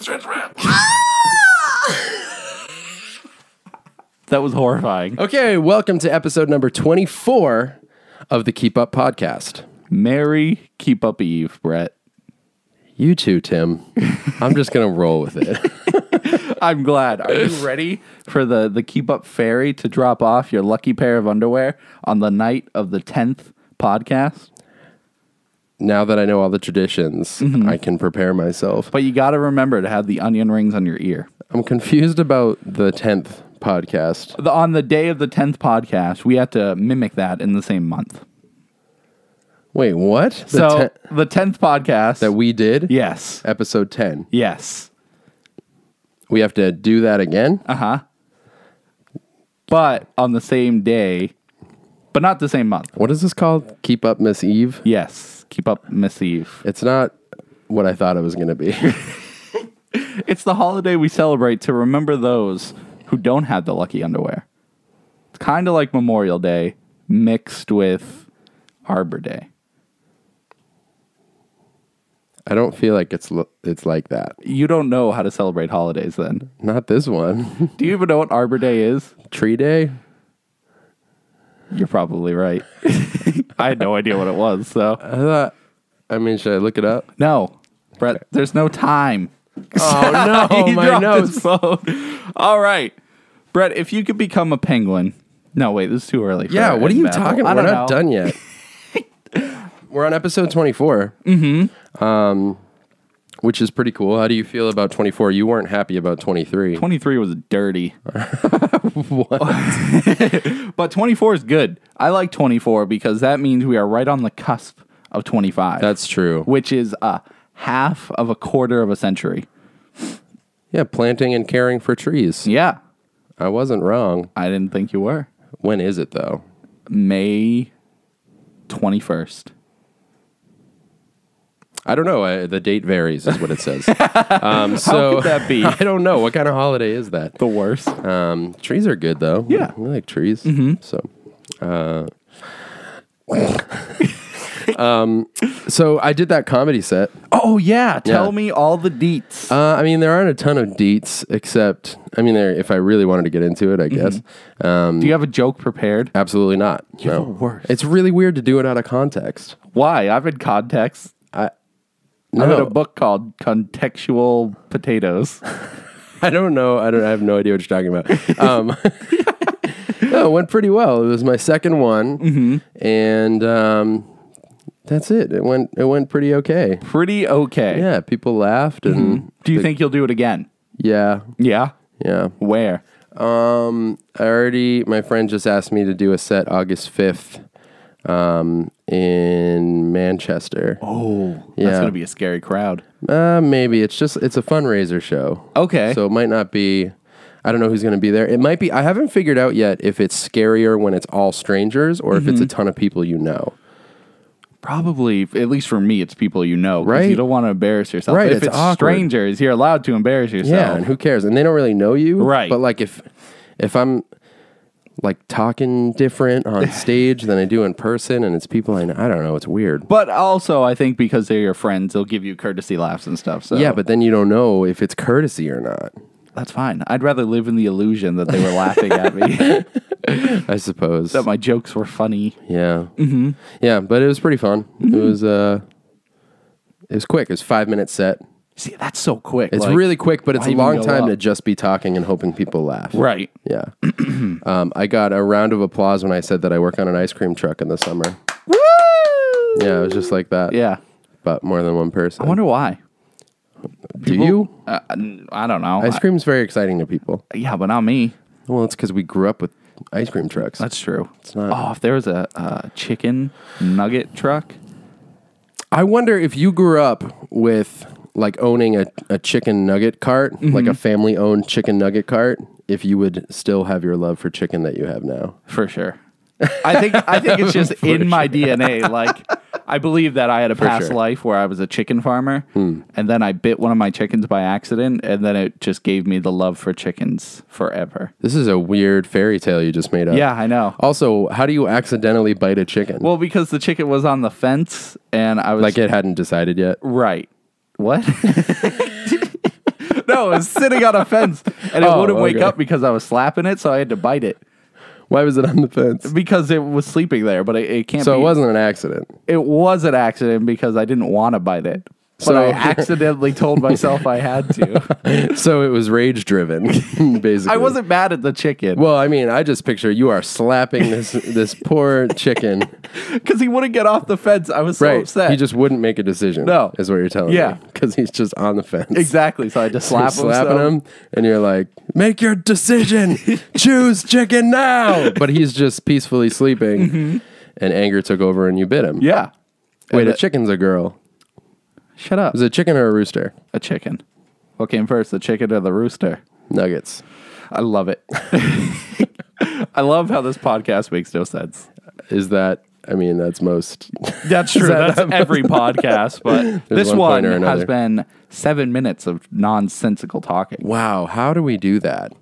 stretch rat. That was horrifying. Okay, welcome to episode number 24 of the Keep Up Podcast. Merry Keep Up Eve, Brett. You too, Tim. I'm just going to roll with it. I'm glad. Are you ready for the Keep Up Fairy to drop off your lucky pair of underwear on the night of the 10th podcast? Now that I know all the traditions, I can prepare myself. But you got to remember to have the onion rings on your ear. I'm confused about the 10th podcast. On the day of the 10th podcast, we had to mimic that in the same month. Wait, what? The 10th podcast. That we did? Yes. Episode 10. Yes. We have to do that again? Uh-huh. But on the same day, but not the same month. What is this called? Keep Up Miss Eve? Yes. Keep Up Miss Eve. It's not what I thought it was going to be. It's the holiday we celebrate to remember those who don't have the lucky underwear. It's kind of like Memorial Day mixed with Arbor Day. I don't feel like it's like that. You don't know how to celebrate holidays then. Not this one. Do you even know what Arbor Day is? Tree Day? You're probably right. I had no idea what it was, so. Should I look it up? No. Brett, there's no time. Oh, no, He my dropped notes. his phone. All right. Brett, if you could become a penguin. No, wait, this is too early. Yeah, what are you talking about? We're not done yet. We're on episode 24. Mm-hmm. Which is pretty cool. How do you feel about 24? You weren't happy about 23. 23 was dirty. What? But 24 is good. I like 24 because that means we are right on the cusp of 25. That's true. Which is half of a quarter of a century. Yeah, planting and caring for trees. Yeah. I wasn't wrong. I didn't think you were. When is it, though? May 21st. I don't know. The date varies, is what it says. So How could that be? I don't know. What kind of holiday is that? The worst. Trees are good, though. Yeah. We like trees. So I did that comedy set. Oh, yeah. Tell Yeah. me all the deets. There aren't a ton of deets, except, if I really wanted to get into it, I guess. Do you have a joke prepared? Absolutely not. You're No. the worst. It's really weird to do it out of context. Why? I've had context. I read a book called Contextual Potatoes. I don't know. I have no idea what you're talking about. No, it went pretty well. It was my second one, and that's it. It went pretty okay. Pretty okay. Yeah, people laughed, and Do you think you'll do it again? yeah, Yeah. yeah. Where? My friend just asked me to do a set August 5th, in Manchester. Oh, Yeah. that's going to be a scary crowd. Maybe it's a fundraiser show. Okay. So it might not be. I don't know who's going to be there. It might be. I haven't figured out yet if it's scarier when it's all strangers or if it's a ton of people you know. Probably, at least for me, it's people you know. 'Cause Right? You don't want to embarrass yourself. Right, If it's it's awkward. strangers, you're allowed to embarrass yourself. Yeah, and who cares? And they don't really know you. Right. But like if I'm like talking different on stage than I do in person and it's people I know, I don't know, it's weird. But also, I think because they're your friends, they'll give you courtesy laughs and stuff. So Yeah, but then you don't know if it's courtesy or not. that's fine. I'd rather live in the illusion that they were laughing at me, I suppose. that my jokes were funny. Yeah. Mm-hmm. Yeah, but it was pretty fun. It was quick. It was 5-minute set. See, that's so quick. It's like, really quick, but it's why a even long go time up? to just be talking and hoping people laugh. Right. Yeah. I got a round of applause when I said that I work on an ice cream truck in the summer. Woo! Yeah, it was just like that. Yeah. But more than one person. I wonder why. Do you? I don't know. Ice cream's very exciting to people. Yeah, but not me. Well, it's because we grew up with ice cream trucks. That's true. It's not. Oh, if there was a chicken nugget truck. I wonder if you grew up with like owning a chicken nugget cart, like a family-owned chicken nugget cart, if you would still have your love for chicken that you have now. For sure. I think it's just in my DNA. Like, I believe that I had a past life where I was a chicken farmer, and then I bit one of my chickens by accident, and then it just gave me the love for chickens forever. This is a weird fairy tale you just made up. Yeah, I know. Also, how do you accidentally bite a chicken? Well, because the chicken was on the fence, and I was like it hadn't decided yet. right. What? No, it was sitting on a fence, and it wouldn't wake up because I was slapping it, so I had to bite it. Why was it on the fence? Because it was sleeping there, but it can't be. So it wasn't an accident. It was an accident because I didn't want to bite it. But I accidentally told myself I had to. So it was rage driven, basically. I wasn't mad at the chicken. Well, I mean, I just picture you are slapping this poor chicken. Because he wouldn't get off the fence. I was so upset. He just wouldn't make a decision. No. Is what you're telling me. Because he's just on the fence. Exactly. So I just slapping him, and you're like, make your decision. Choose chicken now. But he's just peacefully sleeping, and anger took over, and you bit him. Yeah. Wait, a chicken's a girl. Shut up. Is it a chicken or a rooster? A chicken. What came first, the chicken or the rooster? Nuggets. I love it. I love how this podcast makes no sense. Is that, I mean, that's most. That's true. That's every podcast. But this one has been 7 minutes of nonsensical talking. Wow. How do we do that?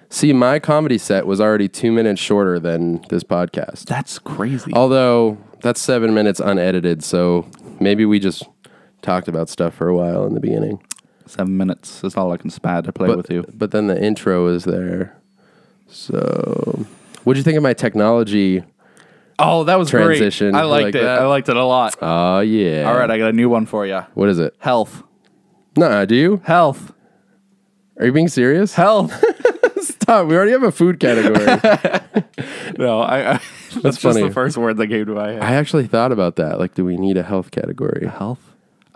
See, my comedy set was already 2 minutes shorter than this podcast. That's crazy. Although, that's 7 minutes unedited, so maybe we just talked about stuff for a while in the beginning. 7 minutes is all I can spad to play with you. But then the intro is there. So, what'd you think of my technology? Oh, that was transition? Great. I liked it. That? I liked it a lot. Oh, yeah. All right, I got a new one for you. What is it? Health. Nah, do you? Health. Are you being serious? Health. Stop. We already have a food category. No, that's funny. just the first word that came to my head. I actually thought about that. Like, do we need a health category? Health?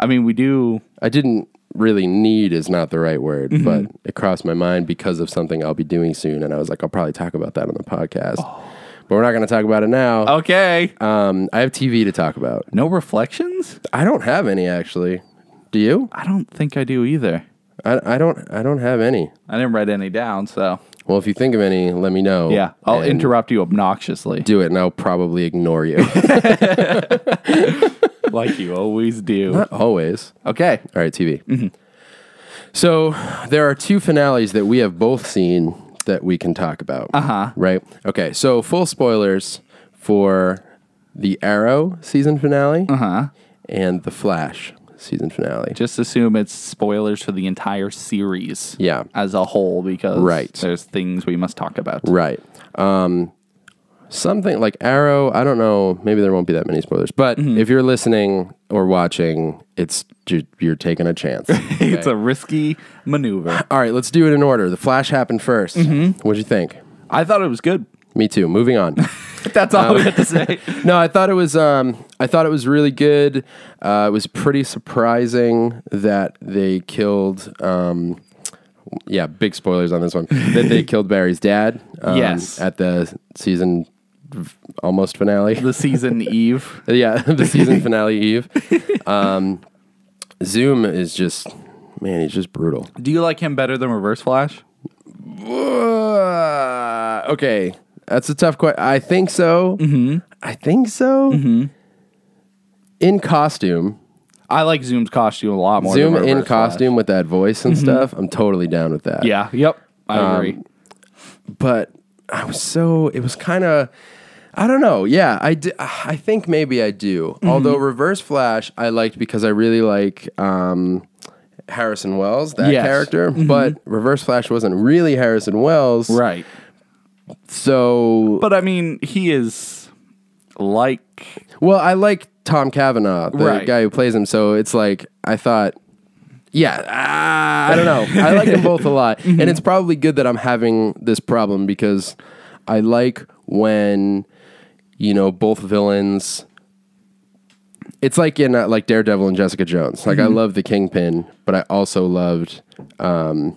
I mean, we do. I didn't really need is not the right word, but it crossed my mind because of something I'll be doing soon. And I was like, I'll probably talk about that on the podcast. But we're not going to talk about it now. Okay. I have TV to talk about. No reflections? I don't have any, actually. Do you? I don't think I do either. I don't have any. I didn't write any down, so. Well, if you think of any, let me know. Yeah, I'll interrupt you obnoxiously. Do it, and I'll probably ignore you. Like you always do. Not always. Okay. All right, TV. So there are two finales that we have both seen that we can talk about. Right? Okay, so full spoilers for the Arrow season finale and the Flash season finale. Just assume it's spoilers for the entire series. Yeah. As a whole, because there's things we must talk about. Right. Something like Arrow, I don't know, maybe there won't be that many spoilers, but if you're listening or watching, you're taking a chance. Okay? It's a risky maneuver. All right, let's do it in order. The Flash happened first. What'd you think? I thought it was good. Me too. Moving on. That's all we have to say. No, I thought it was really good. It was pretty surprising that they killed big spoilers on this one. That they killed Barry's dad. Yes. At the season almost finale. The season eve. Yeah, the season finale eve. Zoom is just, man, he's just brutal. Do you like him better than Reverse Flash? Okay, that's a tough question. I think so. I think so. In costume. I like Zoom's costume a lot more Zoom than in costume with that voice and stuff. I'm totally down with that. Yeah. Yep. I agree. But it was kind of, I don't know. Yeah, I think maybe I do. Although Reverse Flash, I liked because I really like Harrison Wells, that character. But Reverse Flash wasn't really Harrison Wells. Right. So. But I mean, he is like. Well, I like Tom Cavanaugh, the guy who plays him. So it's like, I thought. Yeah, I don't know. I like them both a lot. And it's probably good that I'm having this problem because I like when, both villains... It's like in like Daredevil and Jessica Jones. Like I love the Kingpin, but I also loved... oh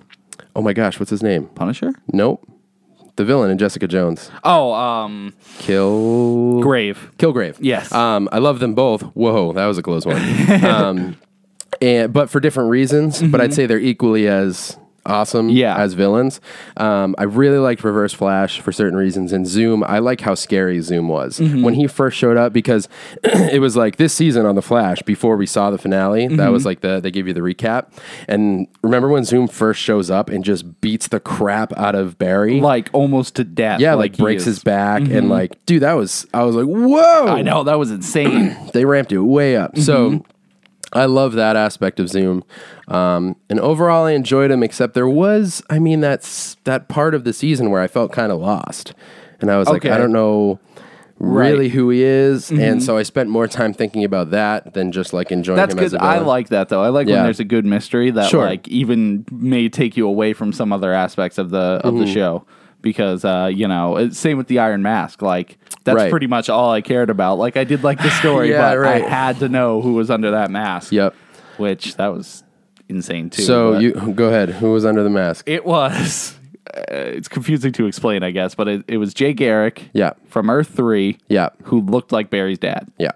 my gosh, what's his name? Punisher? Nope. The villain in Jessica Jones. Oh, Kilgrave. Yes. I love them both. Whoa, that was a close one. But for different reasons. But I'd say they're equally as awesome as villains. I really liked Reverse Flash for certain reasons. And Zoom, I like how scary Zoom was. When he first showed up, because it was like this season on The Flash, before we saw the finale, that was like they give you the recap. And remember when Zoom first shows up and just beats the crap out of Barry? Like almost to death. Yeah, like breaks his back. And like, dude, I was like, whoa! I know, that was insane. They ramped it way up. So I love that aspect of Zoom. And overall, I enjoyed him, except there was, that part of the season where I felt kind of lost. And I was like, I don't know really who he is. And so I spent more time thinking about that than just like enjoying him as a villain. I like that, though. I like when there's a good mystery that like even may take you away from some other aspects of the show. Because, same with the Iron Mask. Like, that's pretty much all I cared about. Like, I did like the story, but I had to know who was under that mask. Yep. Which, that was insane, too. So, you go ahead. Who was under the mask? It was... it's confusing to explain, I guess, but it was Jay Garrick from Earth 3 who looked like Barry's dad. Yeah.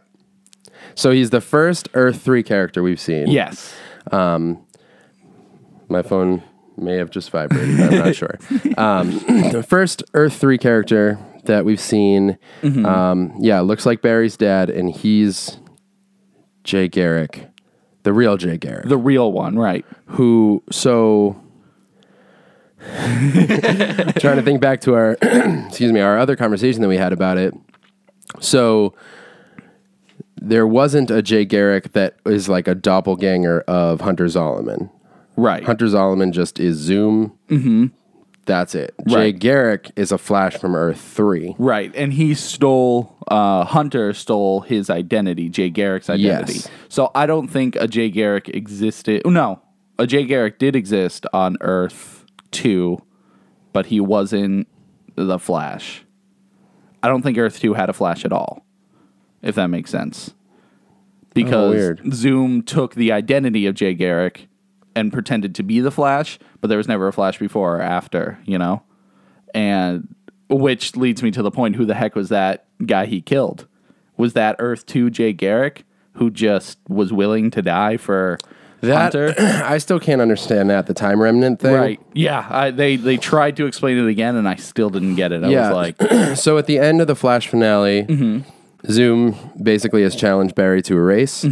So, he's the first Earth 3 character we've seen. Yes. My phone... may have just vibrated. I'm not sure. The first Earth 3 character that we've seen, looks like Barry's dad, and he's Jay Garrick, the real Jay Garrick. The real one, right. Trying to think back to our, our other conversation that we had about it. So, there wasn't a Jay Garrick that is like a doppelganger of Hunter Zolomon. Right. Hunter Zolomon just is Zoom. Mm-hmm. That's it. Jay Garrick is a Flash from Earth 3. Right. And he Hunter stole his identity, Jay Garrick's identity. Yes. So I don't think a Jay Garrick existed. No, a Jay Garrick did exist on Earth 2, but he wasn't the Flash. I don't think Earth 2 had a Flash at all, if that makes sense. Because Zoom took the identity of Jay Garrick and pretended to be the Flash, but there was never a Flash before or after, And which leads me to the point, who the heck was that guy he killed? Was that Earth 2 Jay Garrick, who just was willing to die for Hunter? I still can't understand that, the time remnant thing. Right. Yeah, they tried to explain it again, and I still didn't get it. I was like... So at the end of the Flash finale, Zoom basically has challenged Barry to a race. To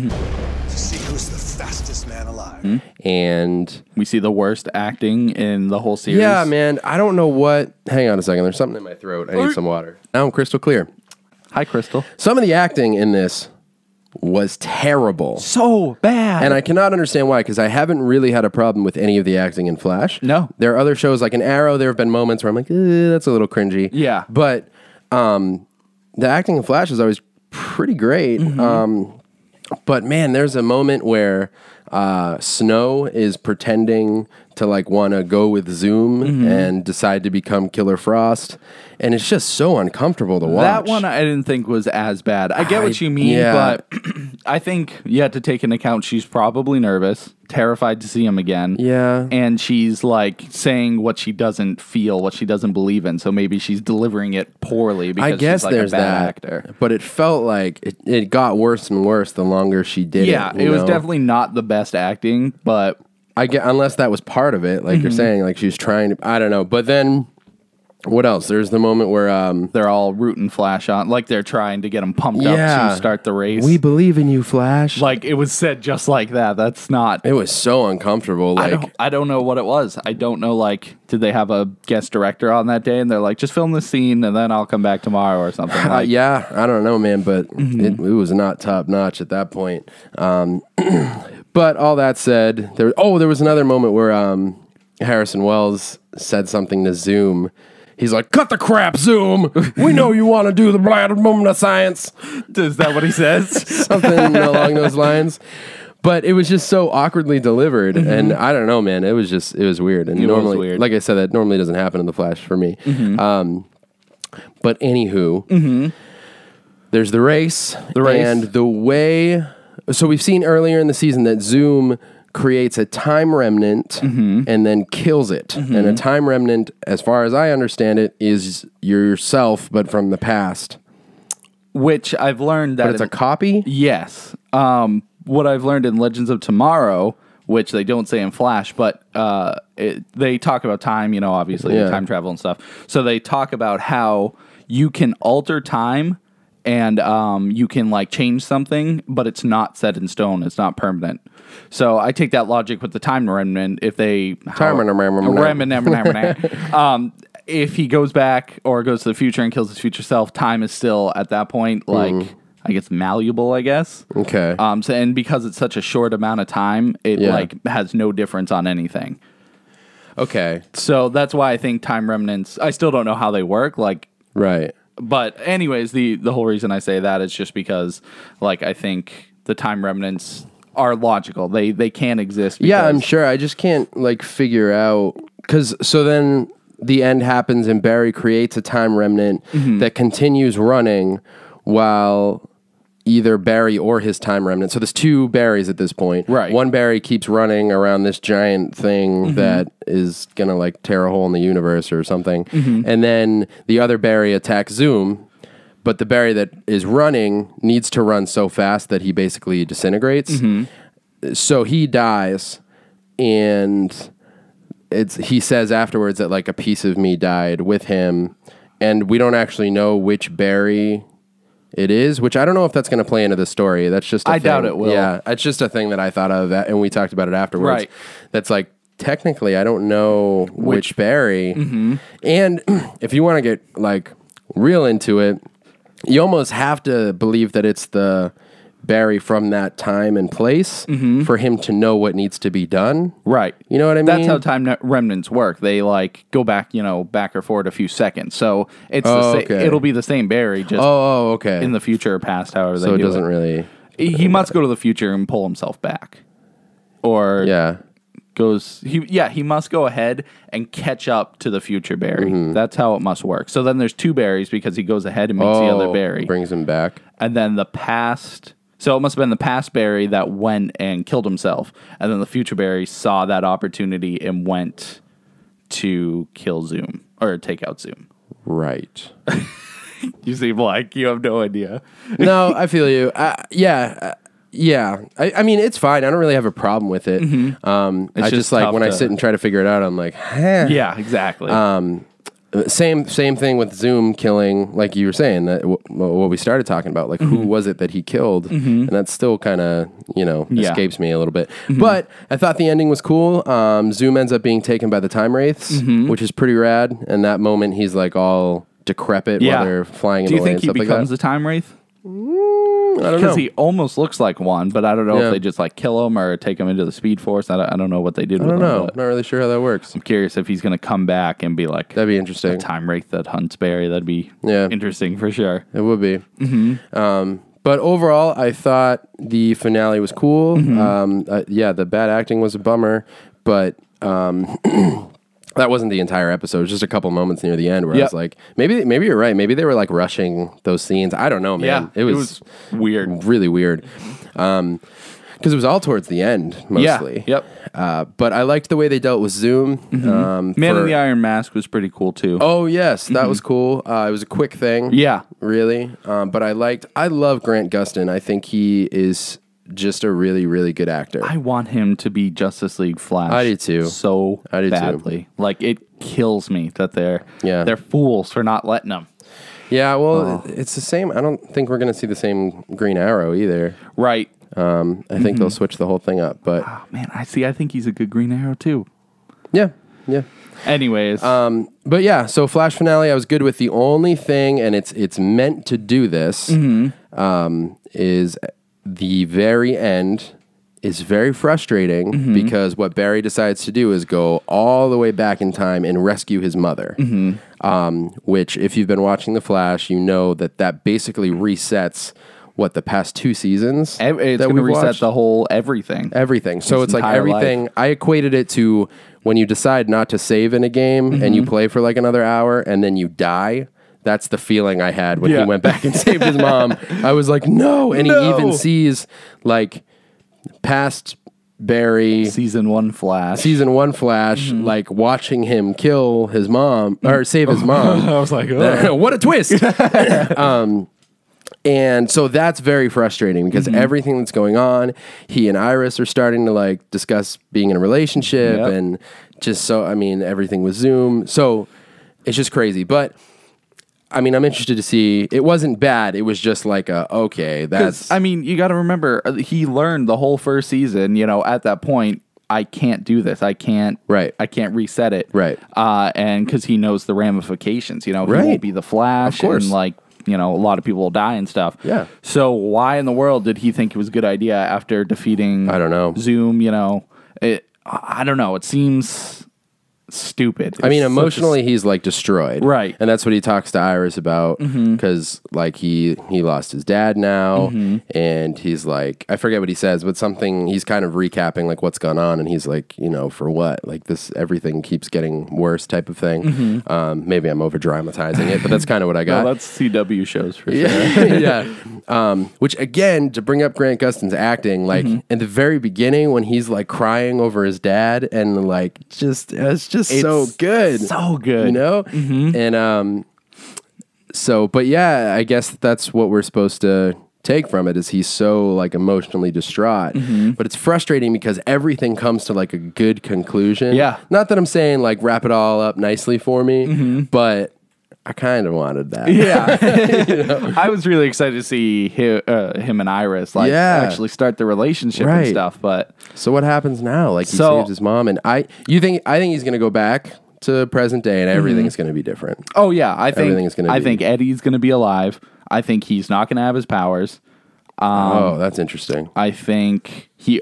see who's the fastest man alive. And we see the worst acting in the whole series. Yeah, man. I don't know what... Hang on a second. There's something in my throat. I need some water. Now I'm crystal clear. Hi, Crystal. Some of the acting in this was terrible. So bad. And I cannot understand why, because I haven't really had a problem with any of the acting in Flash. No. There are other shows, like in Arrow, there have been moments where I'm like, that's a little cringy. Yeah. But the acting in Flash is always pretty great. But man, there's a moment where Snow is pretending to like want to go with Zoom and decide to become Killer Frost, and it's just so uncomfortable to watch. That one I didn't think was as bad. I get what you mean, but I think you have to take into account she's probably nervous, terrified to see him again. Yeah. And she's like saying what she doesn't feel, what she doesn't believe in, so maybe she's delivering it poorly because I guess she's like there's a bad that actor. But it felt like it got worse and worse the longer she did it. Yeah, it was definitely not the best acting, but I get, unless that was part of it, like you're saying, like she was trying to, I don't know. But then, what else? There's the moment where they're all rooting Flash on, like they're trying to get him pumped up to start the race. We believe in you, Flash. Like it was said just like that. That's not. It was so uncomfortable. Like I don't know what it was. I don't know. Like, did they have a guest director on that day, and they're like, just film this scene, and then I'll come back tomorrow or something? Like, yeah, I don't know, man, but it was not top notch at that point. But all that said, there was another moment where Harrison Wells said something to Zoom. He's like, cut the crap, Zoom. We know you want to do the blind moment of science. Is that what he says? Something along those lines. But it was just so awkwardly delivered. And I don't know, man. It was weird. And normally, weird. Like I said, that normally doesn't happen in The Flash for me. But anywho, there's the race. And the way... So we've seen earlier in the season that Zoom creates a time remnant and then kills it. And a time remnant, as far as I understand it, is yourself, but from the past. Which I've learned that... But it's a copy? Yes. What I've learned in Legends of Tomorrow, which they don't say in Flash, but they talk about time, obviously, time travel and stuff. So they talk about how you can alter time and you can like change something, but it's not set in stone. It's not permanent. So I take that logic with the time remnant. If they if he goes back or goes to the future and kills his future self, time is still at that point like I guess, malleable, I guess. Okay. So, and because it's such a short amount of time, it like has no difference on anything. Okay. So that's why I think time remnants, I still don't know how they work. Like, right. But anyways, the whole reason I say that is just because, like, I think the time remnants are logical. They can't exist. Yeah, I'm sure. I just can't, like, figure out, because so then the end happens and Barry creates a time remnant that continues running while either Barry or his time remnant. So there's two Barrys at this point. Right. One Barry keeps running around this giant thing that is going to, like, tear a hole in the universe or something. And then the other Barry attacks Zoom, but the Barry that is running needs to run so fast that he basically disintegrates. So he dies, and he says afterwards that, like, a piece of me died with him, and we don't actually know which Barry it is, which I don't know if that's going to play into the story. That's just I doubt it will. Yeah, it's just a thing that I thought of, and we talked about it afterwards. Right. That's like, technically, I don't know which Barry. And if you want to get, like, real into it, you almost have to believe that it's the Barry from that time and place for him to know what needs to be done. Right. You know what I mean? That's how time remnants work. They, like, go back, back or forward a few seconds. So it's it'll be the same Barry, just okay. in the future or past, however they do it. So it doesn't really... He must go to the future and pull himself back. Or he must go ahead and catch up to the future Barry. That's how it must work. So then there's two Barrys because he goes ahead and meets the other Barry. Brings him back. And then the past... So it must have been the past Barry that went and killed himself. And then the future Barry saw that opportunity and went to kill Zoom. Or take out Zoom. Right. You seem like you have no idea. No, I feel you. Yeah. I mean, it's fine. I don't really have a problem with it. I just like, when I sit and try to figure it out, I'm like, huh. Yeah, exactly. Same thing with Zoom killing, like you were saying, that what we started talking about, like who was it that he killed, and that still kind of escapes me a little bit. But I thought the ending was cool. Zoom ends up being taken by the time wraiths, which is pretty rad. And that moment, he's like all decrepit while they're flying in the way and stuff like that. Do you think he becomes the time wraith? I don't know. Because he almost looks like one, but I don't know if they just like kill him or take him into the Speed Force. I don't know what they did with him. I don't know. Not really sure how that works. I'm curious if he's going to come back and be like... That'd be interesting. A time wraith that hunts Barry. That'd be interesting for sure. It would be. But overall, I thought the finale was cool. The bad acting was a bummer, but... that wasn't the entire episode. It was just a couple moments near the end where I was like, maybe you're right. Maybe they were like rushing those scenes. I don't know, man. Yeah, it was weird. Really weird. Because it was all towards the end, mostly. Yeah, yep. But I liked the way they dealt with Zoom. Man in the Iron Mask was pretty cool, too. Oh, yes. That was cool. It was a quick thing. Yeah. Really. But I love Grant Gustin. I think he is... just a really, really good actor. I want him to be Justice League Flash. I do too. So badly. Like, it kills me that they're fools for not letting him. Yeah, well, it's the same. I don't think we're going to see the same Green Arrow either. Right. I think they'll switch the whole thing up. But man, I think he's a good Green Arrow too. Yeah. Anyways, but yeah, so Flash finale, I was good with. The only thing, and it's meant to do this, is the very end is very frustrating because what Barry decides to do is go all the way back in time and rescue his mother. Which, if you've been watching The Flash, you know that basically resets the past 2 seasons. It's going to reset the whole everything. Everything. So it's like everything. Life. I equated it to when you decide not to save in a game and you play for like another hour and then you die. That's the feeling I had when he went back and saved his mom. I was like, no. And he even sees like past Barry. Season 1 Flash. Like watching him kill his mom or save his mom. I was like, what a twist. And so that's very frustrating because everything that's going on, he and Iris are starting to like discuss being in a relationship and just everything with Zoom. So it's just crazy. But I mean, I'm interested to see. It wasn't bad. It was just like, okay, that's... I mean, you got to remember, he learned the whole first season, at that point, I can't do this. I can't reset it. Right. And because he knows the ramifications, he won't be the Flash. Of course. And like, a lot of people will die and stuff. Yeah. So why in the world did he think it was a good idea after defeating I don't know. Zoom, I don't know. It seems stupid. I mean, emotionally, he's like destroyed, right? And that's what he talks to Iris about because, like, he lost his dad now, and he's like, I forget what he says, but something. He's kind of recapping like what's gone on, and he's like, for what? Like this, everything keeps getting worse, type of thing. Maybe I'm over dramatizing it, but that's kind of what I got. Well, that's CW shows for sure. Yeah. Which again, to bring up Grant Gustin's acting, like in the very beginning when he's like crying over his dad, and like it's just so good. So good. And but yeah, I guess that's what we're supposed to take from it is he's so like emotionally distraught. But it's frustrating because everything comes to like a good conclusion. Yeah. Not that I'm saying like wrap it all up nicely for me, but I kind of wanted that. Yeah. I was really excited to see him and Iris actually start the relationship and stuff. But so what happens now? Like he saves his mom, and I think he's going to go back to present day, and everything's going to be different. Oh yeah, I think Eddie's going to be alive. I think he's not going to have his powers. That's interesting. I think he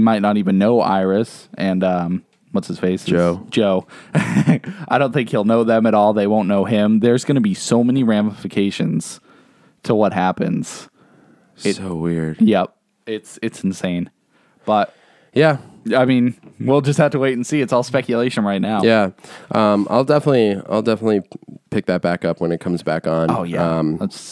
might not even know Iris and what's his face? Joe. I don't think he'll know them at all. They won't know him. There's going to be so many ramifications to what happens. So weird. Yep. It's insane. But yeah, I mean, we'll just have to wait and see. It's all speculation right now. Yeah. I'll definitely pick that back up when it comes back on. Oh yeah.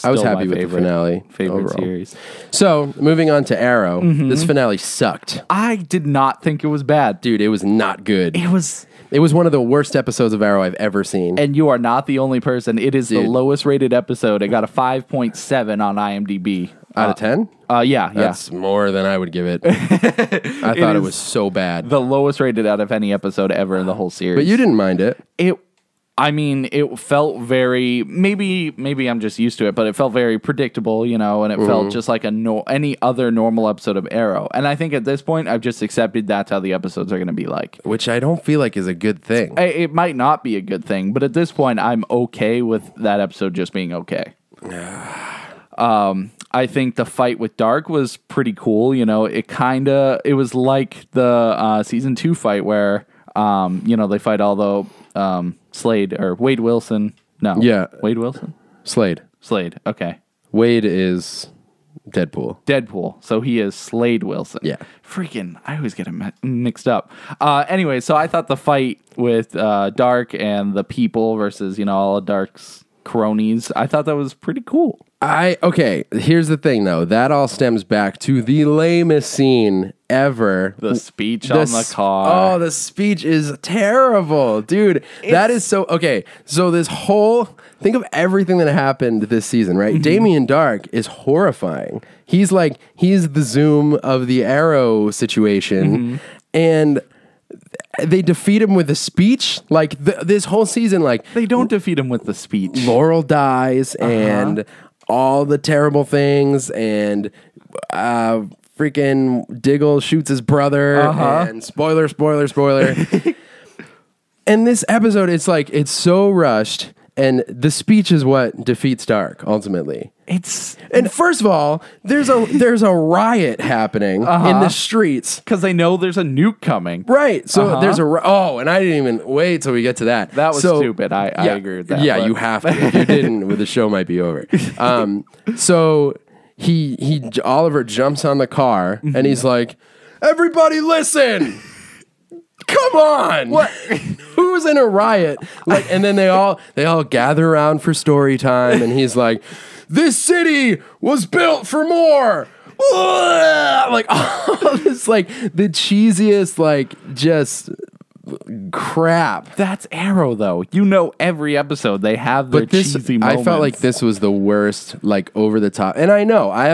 I was happy with the finale. Favorite overall. series. So moving on to Arrow, this finale sucked. I did not think it was bad. Dude, it was not good. It was one of the worst episodes of Arrow I've ever seen. And you are not the only person. It is the lowest rated episode. It got a 5.7 on IMDb. Out of 10? Yeah. That's more than I would give it. I thought it was so bad. The lowest rated out of any episode ever in the whole series. But you didn't mind it. It felt very, maybe I'm just used to it, but it felt very predictable, and it felt just like any other normal episode of Arrow. And I think at this point, I've just accepted that's how the episodes are going to be like. Which I don't feel like is a good thing. It might not be a good thing, but at this point, I'm okay with that episode just being okay. I think the fight with Dark was pretty cool. It was like the season 2 fight where, they fight all the Slade or Wade Wilson. No. Yeah. Wade Wilson? Slade. Okay. Wade is Deadpool. So he is Slade Wilson. Yeah. Freaking, I always get him mixed up. Anyway, so I thought the fight with Dark and the people versus, all of Dark's cronies, I thought that was pretty cool. Okay, here's the thing though. That all stems back to the lamest scene ever. The speech on the car. Oh, the speech is terrible. Dude, that is so... Okay, so this whole... Think of everything that happened this season, right? Damien Dark is horrifying. He's the Zoom of the Arrow situation. And... they defeat him with a speech. Like this whole season, they don't defeat him with the speech. Laurel dies and all the terrible things, and freaking Diggle shoots his brother, and spoiler. And this episode, it's so rushed, and the speech is what defeats Dark ultimately. And first of all, there's a riot happening in the streets because they know there's a nuke coming. Right. So there's and I didn't even wait till we get to that. That was stupid. I agree with that. Yeah, you have to. If you didn't, the show might be over. So he Oliver jumps on the car and he's like, "Everybody listen." Come on! What? Who's in a riot? And then they all gather around for story time, and he's like, "This city was built for more." All this the cheesiest just crap. That's Arrow though. Every episode they have their cheesy moments. I felt like this was the worst, over the top. And I know I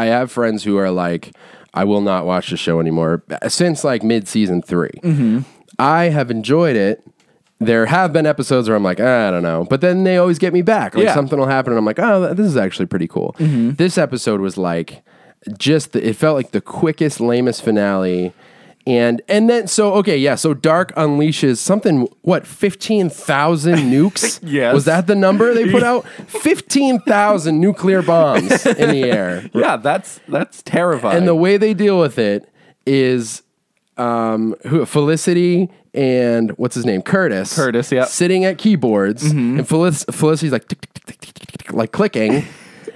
have friends who are like, I will not watch the show anymore since mid-season 3. I have enjoyed it. There have been episodes where I'm like, I don't know. But then they always get me back. Something will happen and I'm like, oh, this is actually pretty cool. This episode was it felt like the quickest, lamest finale. And then, so Dark unleashes something, 15,000 nukes? Yes. Was that the number they put out? 15,000 nuclear bombs in the air. Yeah, that's terrifying. And the way they deal with it is Felicity and what's his name? Curtis, yeah. sitting at keyboards, and Felicity's like, tick, tick, tick, tick, tick, tick, like clicking.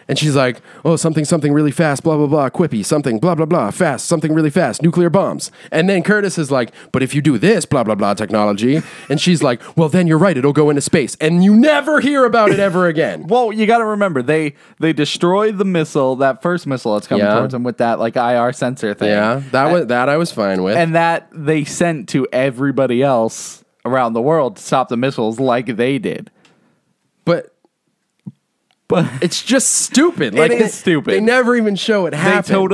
And she's like, oh, something really fast, blah, blah, blah, quippy, something, blah, blah, blah, fast, something really fast, nuclear bombs. And then Curtis is like, but if you do this, blah, blah, blah, technology. And she's like, well, then you're right, it'll go into space. And you never hear about it ever again. Well, you got to remember, they destroy the missile, that first missile that's coming towards them with that like IR sensor thing. Yeah, that I was fine with. And that they sent to everybody else around the world to stop the missiles like they did. But it's just stupid. Like, it is stupid. They never even show it happen.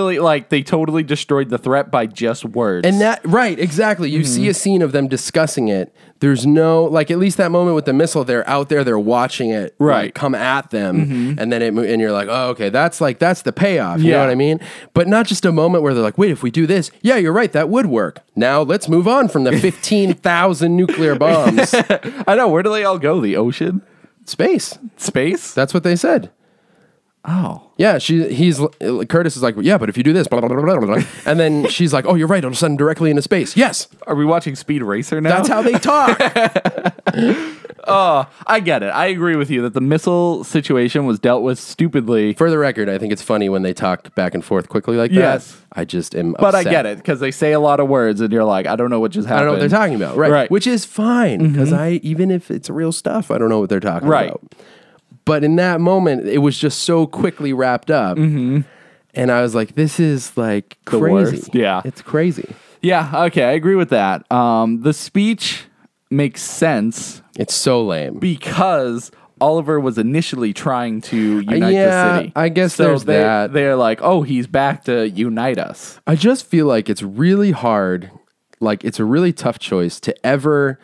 They totally destroyed the threat by just words. And right, exactly. You see a scene of them discussing it. There's no, like, at least that moment with the missile, they're out there, they're watching it like, come at them, and then and you're like, oh, okay, that's the payoff. You know what I mean? But not just a moment where they're like, wait, if we do this, yeah, you're right, that would work. Now let's move on from the 15,000 nuclear bombs. I know. Where do they all go? The ocean? Space. That's what they said. Oh. Yeah, Curtis is like, yeah, but if you do this, blah, blah, blah, blah, blah. And then she's like, oh, you're right, it'll send directly into space. Yes. Are we watching Speed Racer now? That's how they talk. Oh, I get it. I agree with you that the missile situation was dealt with stupidly. For the record, I think it's funny when they talk back and forth quickly like that. Yes. I just am But upset. I get it, because they say a lot of words, and you're like, I don't know what just happened. I don't know what they're talking about. Right. Which is fine, because even if it's real stuff, I don't know what they're talking about. But in that moment, it was just so quickly wrapped up. And I was like, this is like The crazy. worst. Yeah. It's crazy. Yeah, okay, I agree with that. The speech makes sense. It's so lame. Because Oliver was initially trying to unite the city. I guess there's that. They're like, oh, he's back to unite us. I just feel like it's really hard, like it's a really tough choice to ever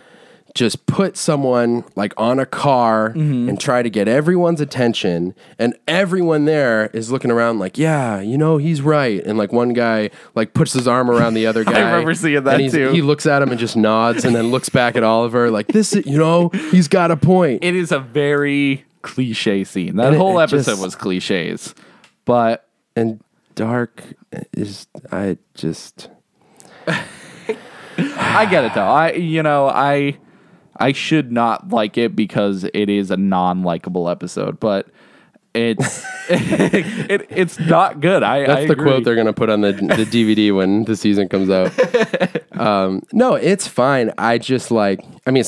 just put someone like on a car and try to get everyone's attention, and everyone there is looking around like, yeah, he's right. And like one guy like puts his arm around the other guy. I remember seeing that and too. He looks at him and just nods and then looks back at Oliver like, this is, he's got a point. It is a very cliche scene. That whole episode was cliches. And Dark is, I get it though. I should not like it because it is a non-likable episode, but it's it's not good. That's the quote they're gonna put on the DVD when the season comes out. No, it's fine. It's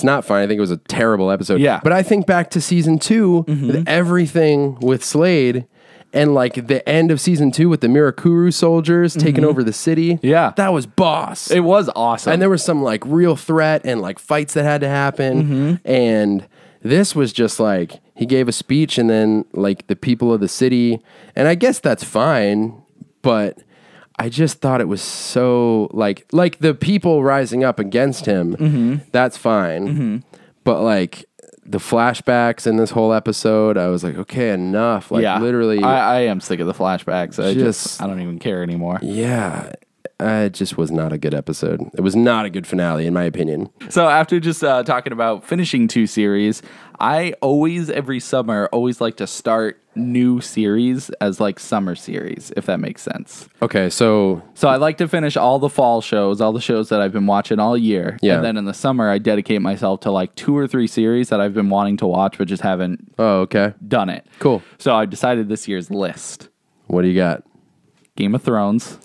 not fine. I think it was a terrible episode. Yeah. But I think back to season 2, with everything with Slade. And like the end of season 2 with the Mirakuru soldiers taking over the city. Yeah. That was boss. It was awesome. And there was some like real threat and like fights that had to happen. And this was just like, he gave a speech and then like the people of the city. And I guess that's fine. But I just thought it was so like the people rising up against him. That's fine. But like, the flashbacks in this whole episode, I was like, okay, enough. Like, literally. I am sick of the flashbacks. I don't even care anymore. Yeah. It just was not a good episode. It was not a good finale, in my opinion. So after just talking about finishing 2 series, I every summer, like to start new series as like summer series, if that makes sense. Okay, so I like to finish all the fall shows, all the shows that I've been watching all year. Yeah. And then in the summer, I dedicate myself to like 2 or 3 series that I've been wanting to watch, but just haven't done it. Cool. So I decided this year's list. What do you got? Game of Thrones.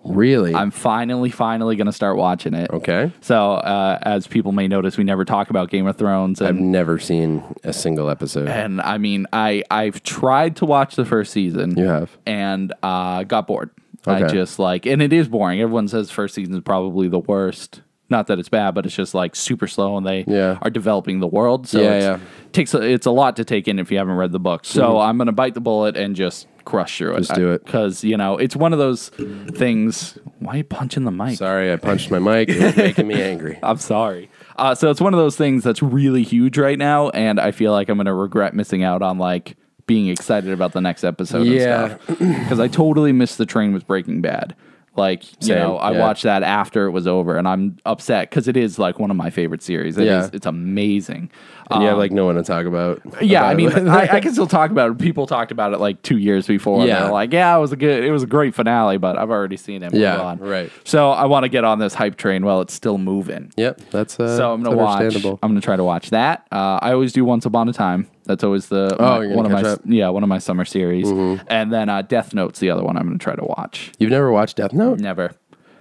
Really? I'm finally going to start watching it. Okay. So, as people may notice, we never talk about Game of Thrones. I've never seen a single episode. And I mean, I've tried to watch the first season. You have. And got bored. Okay. I just and it is boring. Everyone says first season is probably the worst. Not that it's bad, but it's just like super slow, and they are developing the world. So it's a lot to take in if you haven't read the book. So I'm going to bite the bullet and just crush through it. Just do it. Because, it's one of those things. Why are you punching the mic? Sorry, I punched my mic. It was making me angry. I'm sorry. So it's one of those things that's really huge right now, and I feel like I'm going to regret missing out on like being excited about the next episode and stuff. Because I totally missed the train with Breaking Bad. Like, Same, I watched that after it was over, and I'm upset because it is like one of my favorite series. It's amazing. And you have like no one to talk about. Yeah, about I mean, it. I can still talk about it. People talked about it like 2 years before. Yeah. They're like, it was a great finale, but I've already seen it. Move on. Right. So I want to get on this hype train while it's still moving. Yep, that's So I'm gonna watch. I'm gonna try to watch that. I always do Once Upon a Time. That's always you're gonna one of catch my up? one of my summer series. And then Death Note's the other one I'm gonna try to watch. You've never watched Death Note? Never.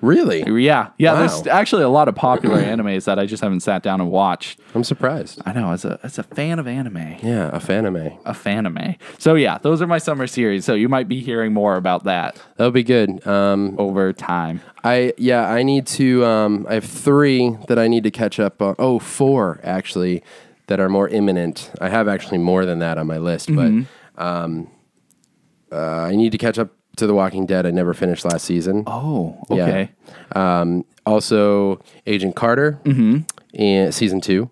Really? Yeah. Wow. There's actually a lot of popular animes that I just haven't sat down and watched. I'm surprised. I know, as a fan of anime. Yeah, a fanime. A fanime. So yeah, those are my summer series. So you might be hearing more about that. That'll be good. Over time. I need to. I have 3 that I need to catch up on. Oh, 4 actually that are more imminent. I have actually more than that on my list, but I need to catch up to The Walking Dead. I never finished last season. Oh, okay. Yeah. Also, Agent Carter in season 2.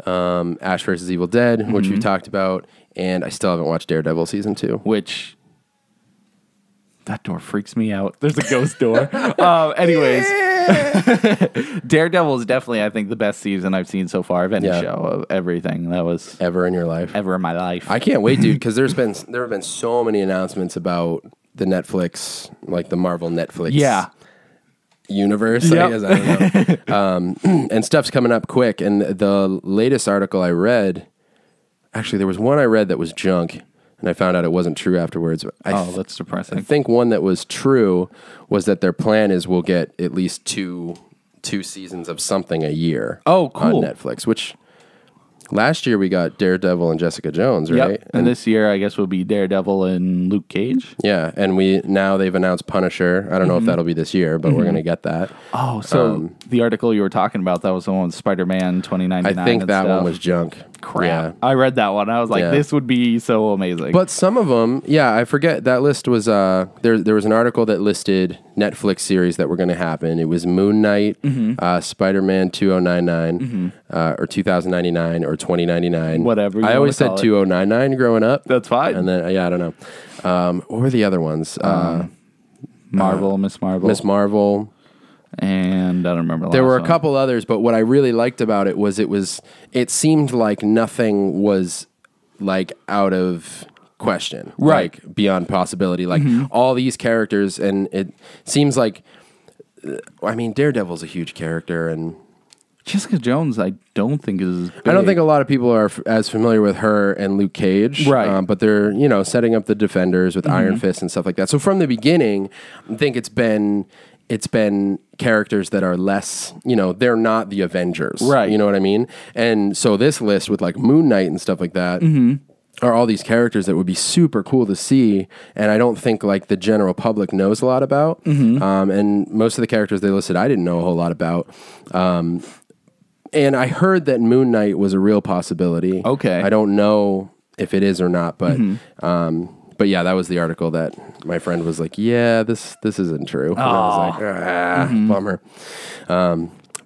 Ash vs. Evil Dead, which we talked about, and I still haven't watched Daredevil season 2. Which that door freaks me out. There's a ghost door. Anyways, Daredevil is definitely, I think, the best season I've seen so far of any show of everything that was Ever in your life? ever in my life. I can't wait, dude, because there have been so many announcements about the Netflix, like the Marvel Netflix universe, Yep. I guess. I don't know. And stuff's coming up quick. And the latest article I read, actually, there was one I read that was junk, and I found out it wasn't true afterwards. That's depressing. I think one that was true was that their plan is we'll get at least two seasons of something a year. Oh, cool. On Netflix, which last year we got Daredevil and Jessica Jones, right? Yep. And this year, I guess, will be Daredevil and Luke Cage. Yeah, and now they've announced Punisher. I don't know if that'll be this year, but we're going to get that. Oh, so the article you were talking about, that was the one with Spider-Man 2099. I think that stuff. one was junk. Crap. Yeah. I read that one. I was like, this would be so amazing. But some of them, I forget. That list was, there was an article that listed Netflix series that were going to happen. It was Moon Knight, Spider-Man 2099, or 2099, or 2099. Whatever you I always said call it. 2099 growing up. That's fine. And then, I don't know. What were the other ones? Marvel, Miss Marvel. Miss Marvel. And I don't remember the There last were a one. couple others, but what I really liked about it was it seemed like nothing was like out of question, Right. Like beyond possibility. Like all these characters, and it seems like, Daredevil's a huge character, and Jessica Jones, I don't think is big. I don't think a lot of people are as familiar with her and Luke Cage, Right. But they're setting up the Defenders with Iron Fist and stuff like that. So from the beginning, I think it's been characters that are less, they're not the Avengers, Right. You know what I mean? And so this list with like Moon Knight and stuff like that are all these characters that would be super cool to see, and I don't think like the general public knows a lot about. And most of the characters they listed, I didn't know a whole lot about. And I heard that Moon Knight was a real possibility. Okay. I don't know if it is or not, but yeah, that was the article that my friend was like, yeah, this isn't true. And I was like, bummer.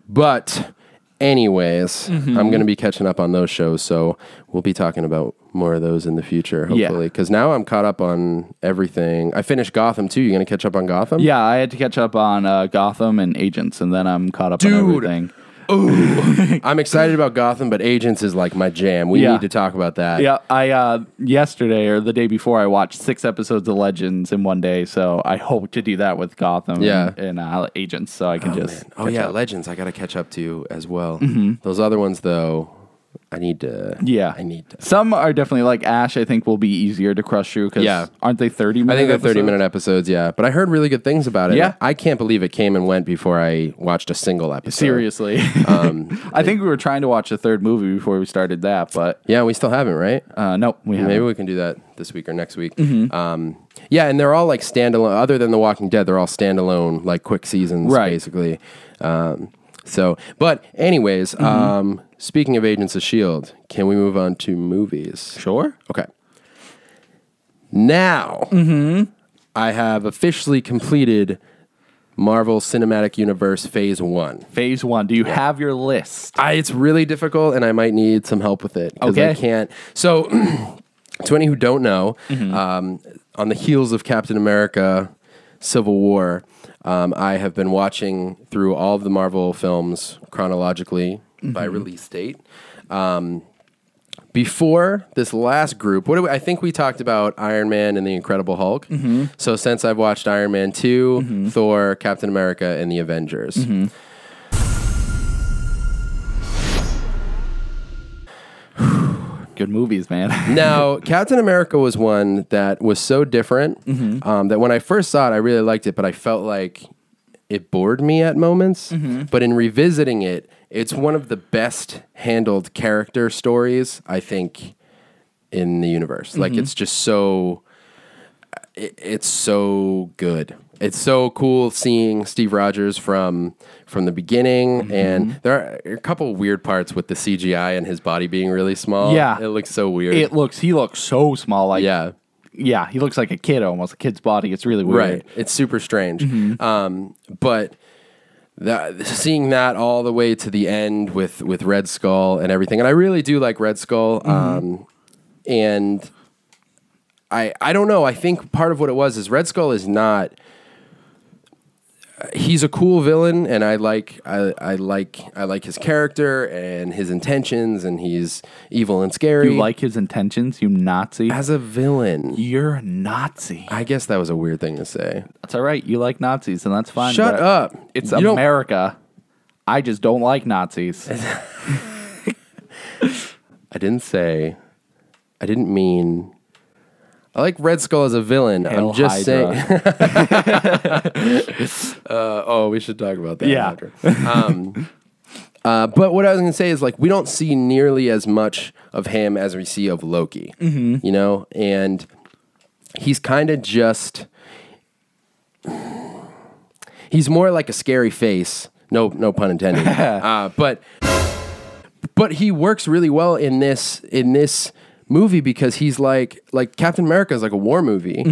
But anyways, I'm going to be catching up on those shows, so we'll be talking about more of those in the future, hopefully. Because now I'm caught up on everything. I finished Gotham, too. You going to catch up on Gotham? Yeah, I had to catch up on Gotham and Agents, and then I'm caught up on everything. Ooh. I'm excited about Gotham, but Agents is like my jam. We need to talk about that. Yeah, I yesterday or the day before, I watched 6 episodes of Legends in one day, so I hope to do that with Gotham and Agents, so I can just catch up. Legends, I got to catch up to as well. Those other ones, though, I need to. Yeah. I need to. Some are definitely like Ash, I think will be easier to crush through because aren't they 30-minute I think they're 30-minute episodes, yeah. But I heard really good things about it. Yeah. I can't believe it came and went before I watched a single episode. Seriously. I think we were trying to watch a third movie before we started that, but... Yeah, we still haven't, right? No, we haven't. Maybe we can do that this week or next week. Yeah, and they're all like standalone. Other than The Walking Dead, they're all standalone, like quick seasons, basically. But anyways, speaking of Agents of S.H.I.E.L.D., can we move on to movies? Sure. Okay. Now, I have officially completed Marvel Cinematic Universe Phase 1. Phase 1. Do you have your list? It's really difficult, and I might need some help with it. Because I can't. So, to any who don't know, on the heels of Captain America, Civil War, I have been watching through all of the Marvel films chronologically by release date. Before this last group, I think we talked about Iron Man and the Incredible Hulk. So since I've watched Iron Man 2, Thor, Captain America, and the Avengers. Good movies, man. Now, Captain America was one that was so different that when I first saw it, I really liked it, but I felt like it bored me at moments. But in revisiting it, it's one of the best handled character stories, I think, in the universe. Like, it's just so... It's so good. It's so cool seeing Steve Rogers from the beginning, and there are a couple of weird parts with the CGI and his body being really small. Yeah. It looks so weird. He looks so small. Like, yeah. Yeah, he looks like a kid almost, a kid's body. It's really weird. Right. It's super strange. But seeing that all the way to the end with Red Skull and everything, and I really do like Red Skull, and I don't know. I think part of what it was is Red Skull is not. He's a cool villain, and I like his character and his intentions, and he's evil and scary. You like his intentions, you Nazi? As a villain, you're a Nazi. I guess that was a weird thing to say. That's all right. You like Nazis, and that's fine. Shut up. It's America. I just don't like Nazis. I didn't mean. I like Red Skull as a villain. Hail I'm just Hydra. saying. We should talk about that after. But what I was going to say is, like, we don't see nearly as much of him as we see of Loki. You know, and he's kind of just. He's more like a scary face. No pun intended. But he works really well in this movie because he's like Captain America is like a war movie,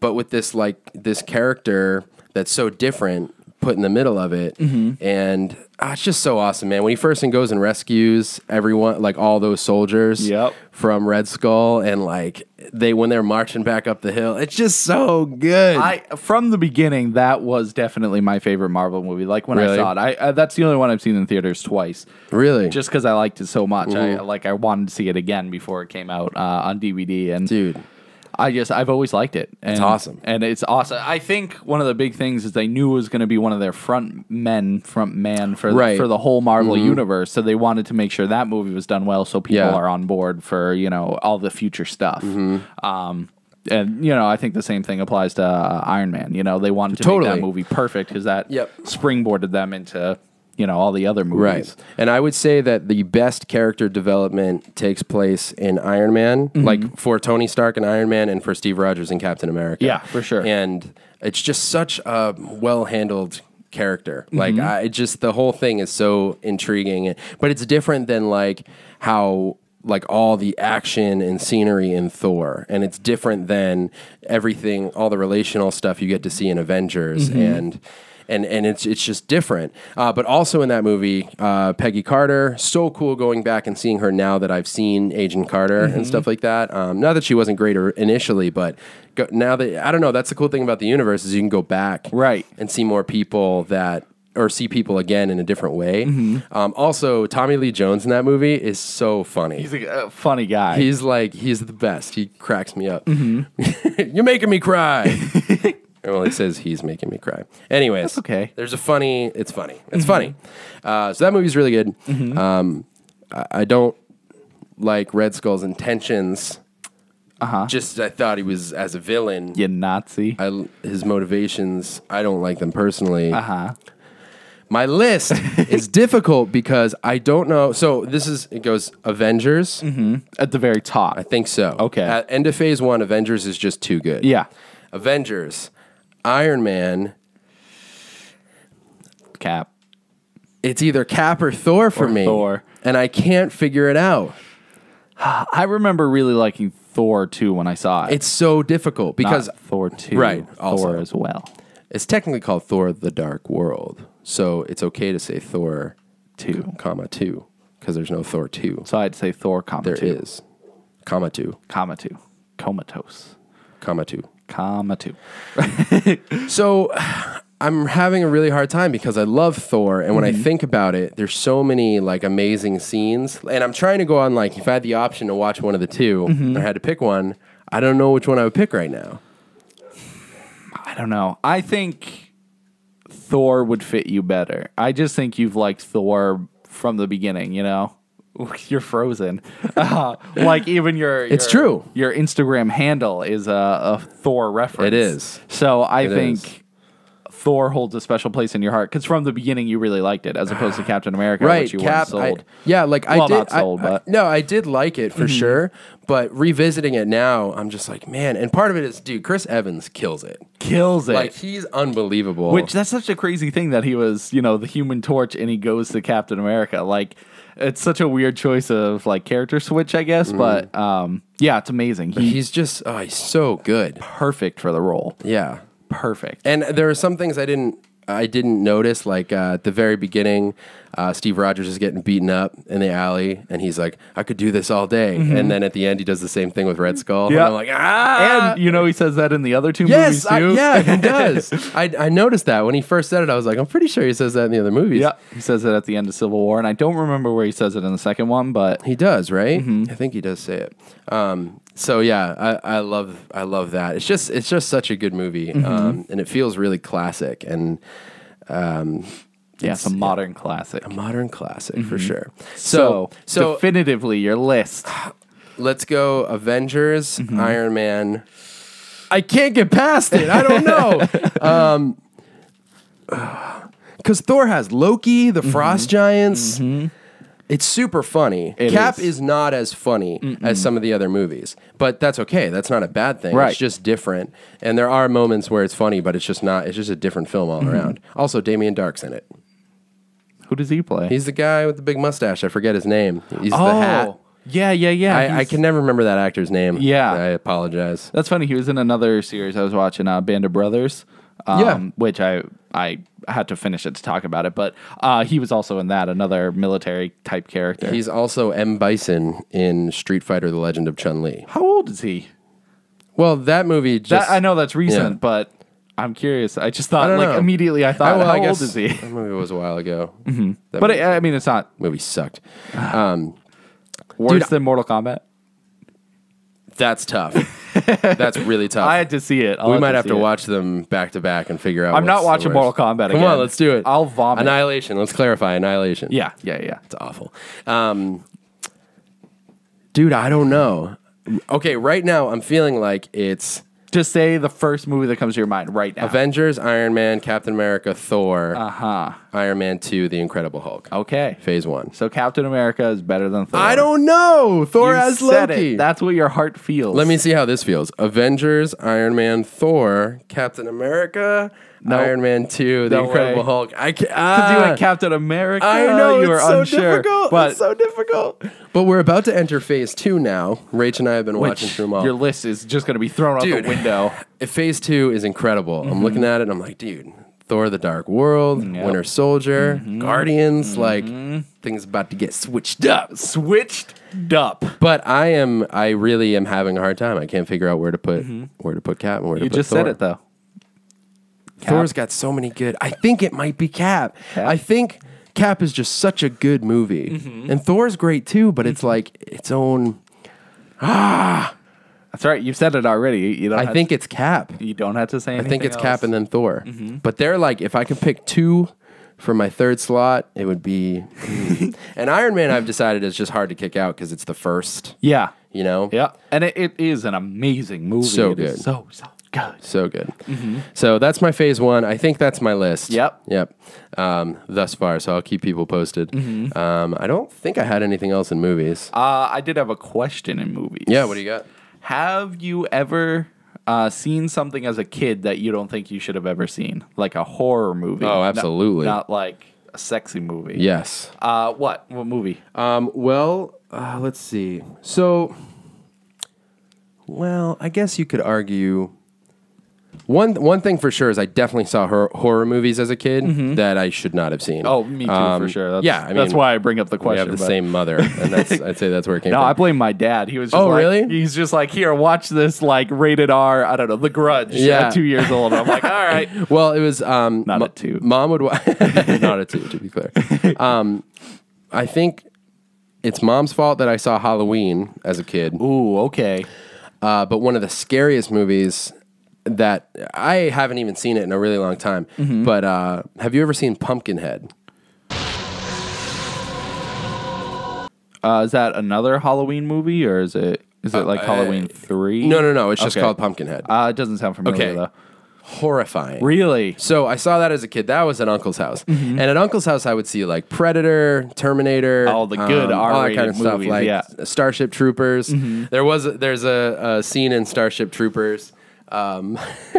but with this character that's so different put in the middle of it, and it's just so awesome, man. When he first goes and rescues everyone, like all those soldiers from Red Skull, and like when they're marching back up the hill, it's just so good. From the beginning, that was definitely my favorite Marvel movie. Like when I saw it, that's the only one I've seen in theaters twice. Really, just because I liked it so much. I wanted to see it again before it came out on DVD. And dude. I've always liked it. And, it's awesome. And it's awesome. I think one of the big things is they knew it was going to be one of their front man for the whole Marvel universe. So they wanted to make sure that movie was done well so people are on board for, all the future stuff. And, I think the same thing applies to Iron Man. They wanted to make that movie perfect because that springboarded them into... all the other movies. Right. And I would say that the best character development takes place in Iron Man, like for Tony Stark and Iron Man, and for Steve Rogers and Captain America. Yeah, for sure. And it's just such a well-handled character. Like, the whole thing is so intriguing. But it's different than, like, how... like all the action and scenery in Thor, and it's different than everything, all the relational stuff you get to see in Avengers, and it's just different. But also in that movie, Peggy Carter, so cool going back and seeing her now that I've seen Agent Carter and stuff like that. Not that she wasn't great initially, but now that, I don't know, that's the cool thing about the universe is you can go back and see more people or see people again in a different way. Also, Tommy Lee Jones in that movie is so funny. He's a funny guy. He's the best. He cracks me up. You're making me cry. Well, he says he's making me cry. Anyways, that's okay. It's funny. It's funny. So that movie's really good. I don't like Red Skull's intentions. Just I thought he was as a villain. You Nazi. His motivations, I don't like them personally. My list is difficult because I don't know. So it goes Avengers. At the very top. I think so. Okay. At end of phase 1, Avengers is just too good. Yeah. Avengers, Iron Man, Cap. It's either Cap or Thor for me. Thor. And I can't figure it out. I remember really liking Thor 2 when I saw it. It's so difficult because... Not Thor 2. Right. Thor also, as well. It's technically called Thor the Dark World. So it's okay to say Thor 2, because there's no Thor 2. So I'd say Thor, 2. There is. 2. Comatose. Comma 2. Comma 2. So I'm having a really hard time because I love Thor, and when I think about it, there's so many like amazing scenes, and I'm trying to go on like if I had the option to watch one of the two, or I had to pick one, I don't know which one I would pick right now. I don't know. I think Thor would fit you better. I just think you've liked Thor from the beginning, you know? You're frozen. Like even It's true. Your Instagram handle is a Thor reference. It is. So I think Thor holds a special place in your heart because from the beginning you really liked it, as opposed to Captain America, Right, which you weren't sold. I did like it for sure, but revisiting it now, I'm just like, man. And part of it is, dude, Chris Evans kills it. Like he's unbelievable. Which that's such a crazy thing that he was, you know, the Human Torch, and he goes to Captain America. Like, it's such a weird choice of like character switch, I guess. But yeah, it's amazing. He's just he's so good. Perfect for the role. Yeah. Perfect. And there are some things I didn't notice, like at the very beginning, Steve Rogers is getting beaten up in the alley, and he's like, I could do this all day. And then at the end, he does the same thing with Red Skull. Yeah. And I'm like, ah! And, you know, he says that in the other two movies, too. Yeah, he does. I noticed that. When he first said it, I was like, I'm pretty sure he says that in the other movies. Yeah, he says it at the end of Civil War, and I don't remember where he says it in the second one, but... He does, right? I think he does say it. So yeah, I love that. It's just such a good movie, and it feels really classic, and it's a modern classic. A modern classic for sure. So definitively your list. Let's go Avengers, Iron Man. I can't get past it. I don't know. Because Thor has Loki, the Frost Giants. It's super funny. Cap is not as funny as some of the other movies, but that's okay. That's not a bad thing. Right. It's just different. And there are moments where it's funny, but it's just not. It's just a different film all around. Also, Damien Dark's in it. Who does he play? He's the guy with the big mustache. I forget his name. He's the hat. Yeah. I can never remember that actor's name. Yeah. I apologize. That's funny. He was in another series I was watching, Band of Brothers. Which I had to finish it to talk about it, but he was also in that, another military type character. He's also M. Bison in Street Fighter: The Legend of Chun-Li. How old is he? Well, that movie just... I know that's recent, but I'm curious. I just thought, immediately I thought, how old is he? That movie was a while ago. But I mean, it's not... Movie sucked. Worse than Mortal Kombat? That's tough. That's really tough. I had to see it. We might have to watch them back to back and figure out. I'm not watching Mortal Kombat again. Come on, let's do it. I'll vomit. Annihilation. Let's clarify. Annihilation. Yeah. It's awful. Dude, I don't know. Okay, right now I'm feeling like it's... Just say the first movie that comes to your mind right now. Avengers, Iron Man, Captain America, Thor, Uh-huh. Iron Man 2, The Incredible Hulk. Okay. Phase 1. So Captain America is better than Thor. I don't know. Thor You has said Loki. it. That's what your heart feels. Let me see how this feels. Avengers, Iron Man, Thor, Captain America, Iron Man 2, The Incredible Hulk. I can't. Because you went Captain America. I know, you were it's so unsure. difficult. But It's so difficult. But we're about to enter Phase 2 now. Rach and I have been watching through them all. Your list is just going to be thrown out the window. Phase 2 is incredible. I'm looking at it and I'm like, dude, Thor the Dark World, Winter Soldier, Guardians, like things about to get switched up. But I really am having a hard time. I can't figure out where to put Cap and where to put Thor. You just said it though. Thor's got so many good. I think it might be Cap. I think Cap is just such a good movie. And Thor's great too, but it's like its own That's right. You've said it already. You don't I think it's Cap. You don't have to say anything I think it's else. Cap and then Thor. But they're like, if I could pick two for my third slot, it would be... And Iron Man, I've decided, is just hard to kick out because it's the first. Yeah. You know? Yeah. And it is an amazing movie. So It good. is so good. So good. So that's my phase 1. I think that's my list. Yep. Thus far, so I'll keep people posted. I don't think I had anything else in movies. I did have a question in movies. Yeah, what do you got? Have you ever seen something as a kid that you don't think you should have ever seen? Like a horror movie? Oh, absolutely. Not like a sexy movie. Yes. What? What movie? Let's see. So, I guess you could argue... One thing for sure is I definitely saw horror movies as a kid that I should not have seen. Oh, me too, for sure. That's why I bring up the question. We have the same mother, and I'd say that's where it came No, from. I blame my dad. He was just really? He's just like, here, watch this like rated R, I don't know, The Grudge at 2 years old. I'm like, all right. Well, it was not at 2. Mom would not at 2, to be clear. I think it's Mom's fault that I saw Halloween as a kid. Ooh, okay. But one of the scariest movies that I haven't even seen it in a really long time. But have you ever seen Pumpkinhead? Is that another Halloween movie, or is it like Halloween 3? No. It's just called Pumpkinhead. It doesn't sound familiar though. Horrifying. Really? So I saw that as a kid. That was at Uncle's house. And at Uncle's house, I would see like Predator, Terminator, all the good R-rated all that kind of stuff, movies, like Starship Troopers. There's a scene in Starship Troopers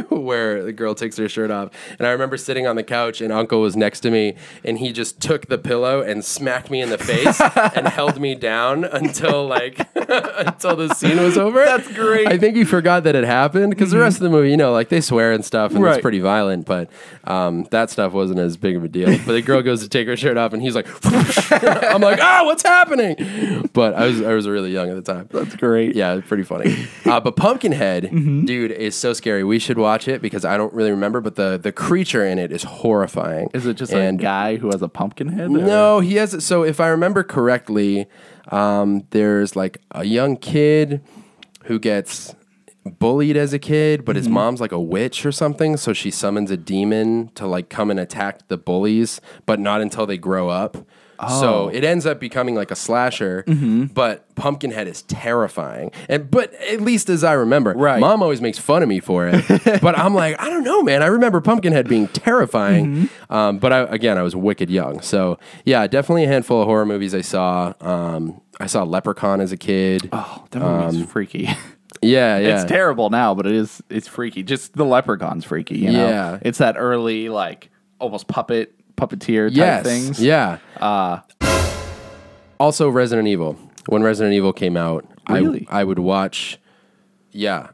where the girl takes her shirt off, and I remember sitting on the couch, and Uncle was next to me, and he just took the pillow and smacked me in the face and held me down until until the scene was over. That's great. I think he forgot that it happened because the rest of the movie, you know, like they swear and stuff, and it's pretty violent, but that stuff wasn't as big of a deal. But the girl goes to take her shirt off, and he's like, I'm like, what's happening? But I was really young at the time. That's great. Yeah, it's pretty funny. But Pumpkinhead, dude, is so scary. We should watch it because I don't really remember, but the creature in it is horrifying. Is it just a guy who has a pumpkin head? No, he has. So if I remember correctly, there's like a young kid who gets bullied as a kid, but his mom's like a witch or something, so she summons a demon to like come and attack the bullies, but not until they grow up. So it ends up becoming like a slasher, but Pumpkinhead is terrifying. But at least as I remember, Mom always makes fun of me for it. But I'm like, I don't know, man. I remember Pumpkinhead being terrifying. But I was wicked young. So yeah, definitely a handful of horror movies I saw. I saw Leprechaun as a kid. Oh, that movie's freaky. Yeah. It's terrible now, but it's freaky. Just the Leprechaun's freaky, you know? Yeah. It's that early, like, almost puppeteer type things. Yeah. Also Resident Evil. When Resident Evil came out, really? I would watch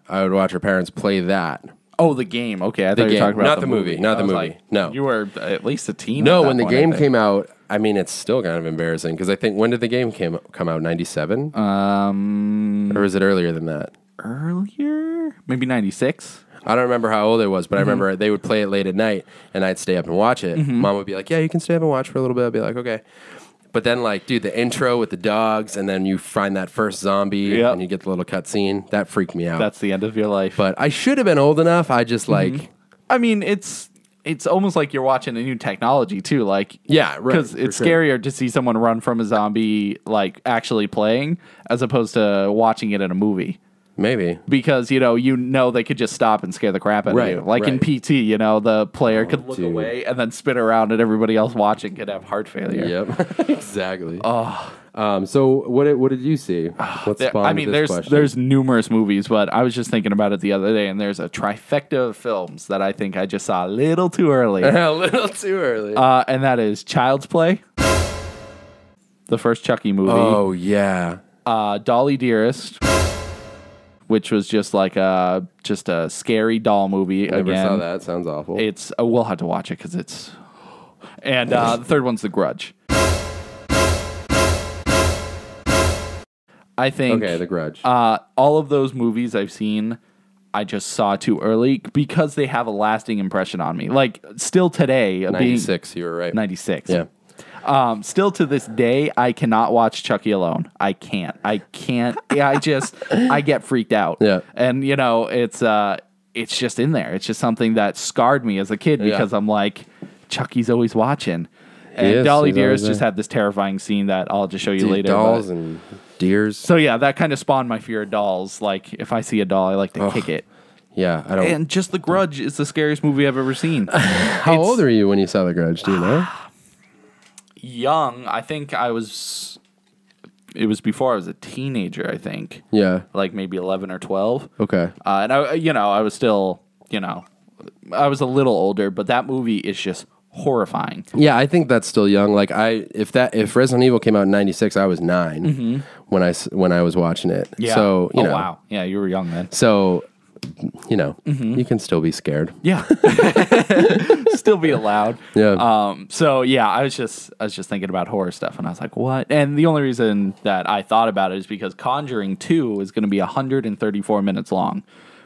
our parents play that. Oh, the game. Okay, I thought you were talking about not the movie. Not the movie. Like, no. You were at least a teen. No, when the game came out, I mean, it's still kind of embarrassing because I think, when did the game come out? 97? Or was it earlier than that? Earlier? Maybe 96? I don't remember how old I was, but I remember they would play it late at night, and I'd stay up and watch it. Mom would be like, yeah, you can stay up and watch for a little bit. I'd be like, okay. But then, like, dude, the intro with the dogs, and then you find that first zombie, and you get the little cutscene, that freaked me out. That's the end of your life. But I should have been old enough. I just, like... I mean, it's almost like you're watching a new technology, too. Like, yeah, right. Because it's scarier to see someone run from a zombie, like, actually playing, as opposed to watching it in a movie. Maybe. Because, you know they could just stop and scare the crap out of you. Like in PT, you know, the player could look away and then spin around and everybody else watching could have heart failure. Yep. Exactly. So what did you see? What spawned this question? There's numerous movies, but I was just thinking about it the other day, and there's a trifecta of films that I think I just saw a little too early. A little too early. And that is Child's Play, the first Chucky movie. Oh, yeah. Dolly Dearest, which was just like a scary doll movie. Never saw that. Sounds awful. It's we'll have to watch it because it's. And the third one's The Grudge. I think. Okay, The Grudge. All of those movies I've seen, I just saw too early because they have a lasting impression on me. Like still today, 96. You were right. 96. Yeah. Still to this day, I cannot watch Chucky alone. I can't. I get freaked out. Yeah. And you know, it's just in there. It's just something that scarred me as a kid because I'm like, Chucky's always watching. And Dolly Dearest just had this terrifying scene that I'll just show you later. Dolls and deers. So yeah, that kind of spawned my fear of dolls. Like if I see a doll, I like to kick it. Yeah, I don't. And just The Grudge is the scariest movie I've ever seen. How old were you when you saw The Grudge? Do you know? Young. I think it was before I was a teenager, I think. Yeah. Like maybe 11 or 12. Okay. And I was still, I was a little older, but that movie is just horrifying. Yeah, I think that's still young. Like if Resident Evil came out in 96, I was 9 when I was watching it. Yeah. So, wow. Yeah, you were young then. So you know, you can still be scared. Yeah. Still be allowed. Yeah. So yeah, I was just thinking about horror stuff, and I was like, what? And the only reason that I thought about it is because Conjuring 2 is going to be 134 minutes long,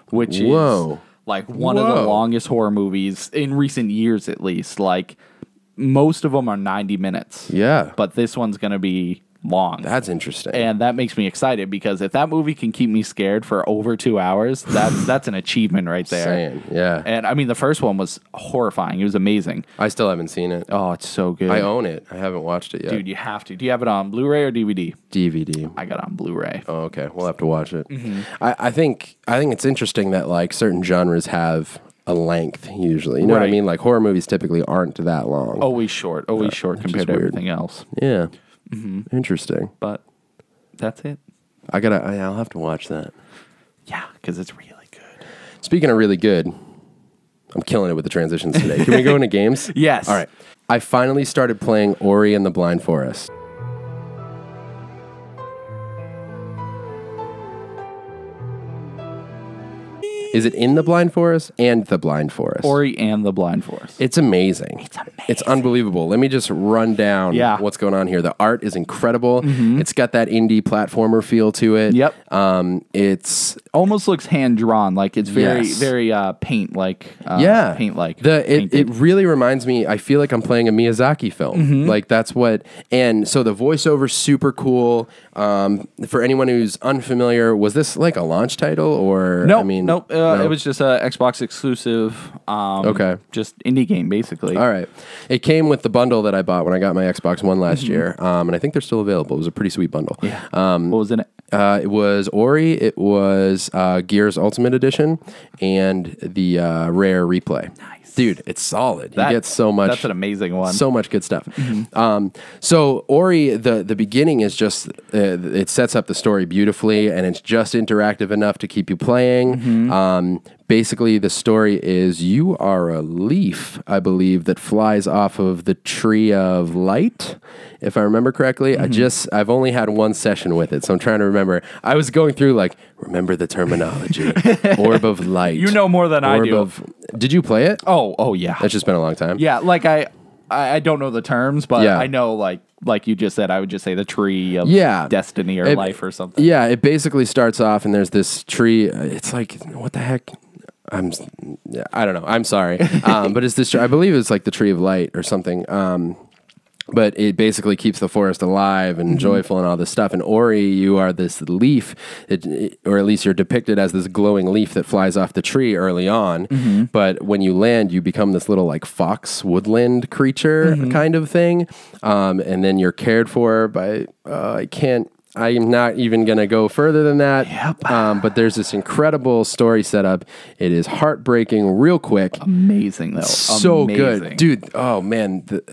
which is like one of the longest horror movies in recent years, at least. Like, most of them are 90 minutes. Yeah. But this one's going to be long. That's interesting. And that makes me excited, because if that movie can keep me scared for over 2 hours, that's an achievement right there. Yeah. And I mean, the first one was horrifying. It was amazing. I still haven't seen it. Oh, it's so good. I own it. I haven't watched it yet. Dude, you have to. Do you have it on Blu-ray or DVD? DVD. I got it on Blu-ray. Oh, okay. We'll have to watch it. I think it's interesting that like certain genres have a length usually. You know what I mean? Like horror movies typically aren't that long. Always short compared to everything else. Yeah. Interesting. But that's it. I'll have to watch that. Yeah, because it's really good. Speaking of really good, I'm killing it with the transitions today. Can we go into games? Yes. All right. I finally started playing Ori and the Blind Forest. Is it in the Blind Forest and the Blind Forest? Ori and the Blind Forest. It's amazing. It's unbelievable. Let me just run down what's going on here. The art is incredible. It's got that indie platformer feel to it. Yep. It's almost looks hand drawn. Like it's very paint like. Paint like. It really reminds me. I feel like I'm playing a Miyazaki film. Like that's what. And so the voiceover's super cool. For anyone who's unfamiliar, was this like a launch title or? Nope. I mean, nope. It was just a Xbox exclusive. Just indie game basically. All right. It came with the bundle that I bought when I got my Xbox One last year, and I think they're still available. It was a pretty sweet bundle. Yeah. What was in it? It was Ori. It was Gears Ultimate Edition and the Rare Replay. Nice. Dude, it's solid. You get so much. That's an amazing one. So much good stuff. So Ori, the beginning is just it sets up the story beautifully, and it's just interactive enough to keep you playing. Basically, the story is you are a leaf, I believe, that flies off of the Tree of Light, if I remember correctly. I've only had one session with it, so I'm trying to remember. I was going through like, remember the terminology. Orb of Light. You know more than I do. Did you play it? Oh yeah. That's just been a long time. Yeah, like I don't know the terms, but I know like you just said, I would just say the Tree of Destiny or Life or something. Yeah, it basically starts off and there's this tree. It's like, what the heck? I don't know. I'm sorry. But it's this, I believe it's like the Tree of Light or something. But it basically keeps the forest alive and joyful and all this stuff. And Ori, you are this leaf, or at least you're depicted as this glowing leaf that flies off the tree early on. But when you land, you become this little like fox woodland creature kind of thing. And then you're cared for by, I'm not even going to go further than that. Yep. But there's this incredible story setup. It is heartbreaking real quick. Amazing, though. So good. Dude, oh, man. There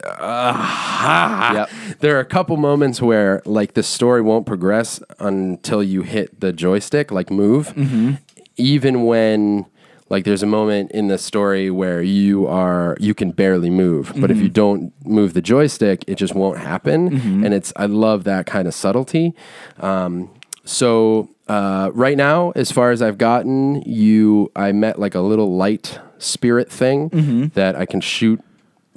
are a couple moments where, like, the story won't progress until you hit the joystick, like, move. Even when... Like there's a moment in the story where you can barely move, but if you don't move the joystick, it just won't happen. And I love that kind of subtlety. So right now, as far as I've gotten, I met like a little light spirit thing that I can shoot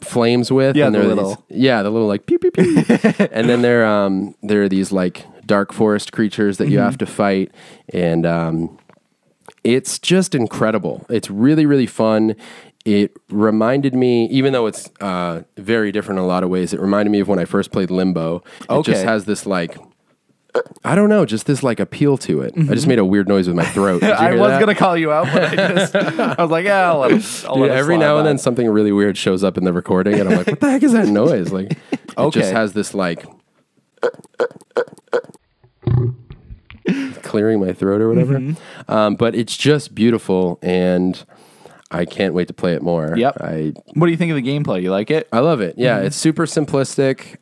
flames with. Yeah, and the little like pew pew pew. And then there are these like dark forest creatures that you have to fight, and it's just incredible. It's really, really fun. It reminded me, even though it's very different in a lot of ways, it reminded me of when I first played Limbo. It just has this like, I don't know, just this like appeal to it. I just made a weird noise with my throat. Did you hear I was that? going to call you out, but I was like, yeah, I'll let it every now and then something really weird shows up in the recording, and I'm like, what the heck is that noise? Like, it just has this like... clearing my throat or whatever. But it's just beautiful, and I can't wait to play it more. Yep. What do you think of the gameplay? You like it? I love it. Yeah, it's super simplistic.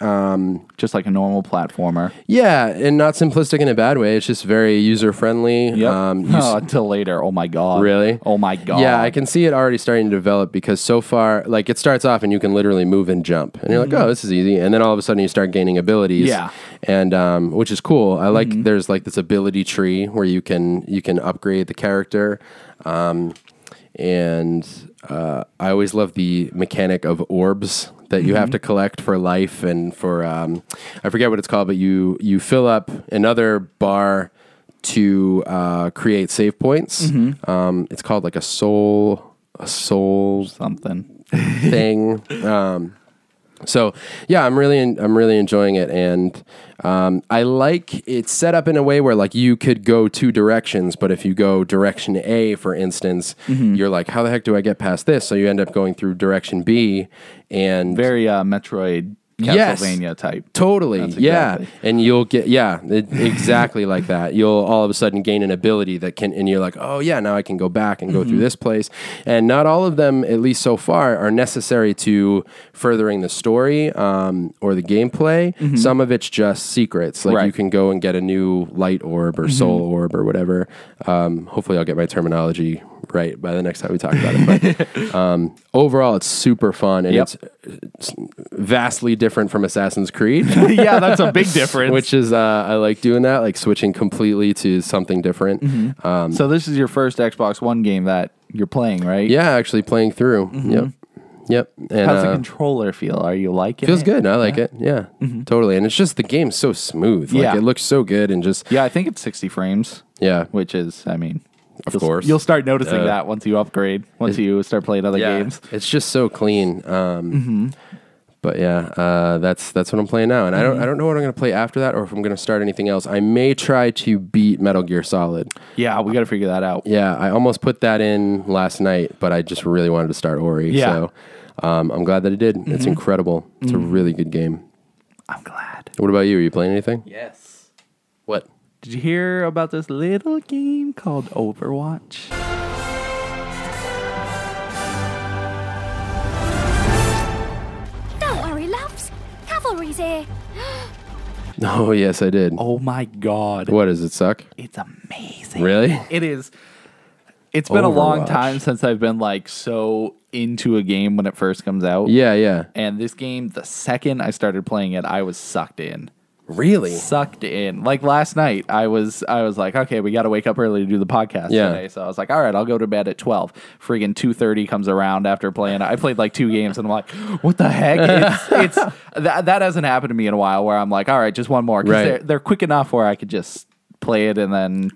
Just like a normal platformer. Yeah, and not simplistic in a bad way. It's just very user-friendly. Yep. Until later. Oh, my God. Really? Oh, my God. Yeah, I can see it already starting to develop because so far, like, it starts off and you can literally move and jump. And you're like, oh, this is easy. And then all of a sudden you start gaining abilities. Yeah. And which is cool. I like there's like this ability tree where you can upgrade the character. And I always love the mechanic of orbs that you have to collect for life and for I forget what it's called, but you fill up another bar to create save points. It's called like a soul something thing. So yeah, I'm really enjoying it, and I like it's set up in a way where like you could go two directions, but if you go direction A, for instance, you're like, how the heck do I get past this? So you end up going through direction B, and very Metroid. Castlevania type. Totally. Exactly. Yeah. And you'll get, exactly like that. You'll all of a sudden gain an ability that can, and you're like, oh yeah, now I can go back and go through this place. And not all of them, at least so far, are necessary to furthering the story or the gameplay. Some of it's just secrets. Like you can go and get a new light orb or soul orb or whatever. Hopefully I'll get my terminology right by the next time we talk about it. But overall, it's super fun, and it's vastly different from Assassin's Creed. Yeah, that's a big difference. Which is, I like doing that, like switching completely to something different. So this is your first Xbox One game that you're playing, right? Yeah, actually playing through. Yep. And, how's the controller feel? Are you liking it? Feels good. I like it. Yeah, totally. And it's just the game's so smooth. Like it looks so good, and just I think it's 60 frames. Yeah, which is, I mean. Of course. You'll start noticing that once you upgrade, once you start playing other games. It's just so clean. But yeah, that's what I'm playing now. And I don't know what I'm going to play after that or if I'm going to start anything else. I may try to beat Metal Gear Solid. Yeah, we got to figure that out. Yeah, I almost put that in last night, but I just really wanted to start Ori. Yeah. So I'm glad that I did. It's incredible. It's a really good game. I'm glad. What about you? Are you playing anything? Yes. What? Did you hear about this little game called Overwatch? Don't worry, loves. Cavalry's here. Oh, yes, I did. Oh, my God. What, does it suck? It's amazing. Really? It is. It's been a long time since I've been like so into a game when it first comes out. Yeah. And this game, the second I started playing it, I was sucked in. Really? Sucked in. Like last night, I was like, okay, we got to wake up early to do the podcast today. So I was like, all right, I'll go to bed at 12. Friggin' 2:30 comes around after playing. I played like 2 games, and I'm like, what the heck? It's that hasn't happened to me in a while. Where I'm like, all right, just one more, because they're quick enough where I could just play it and then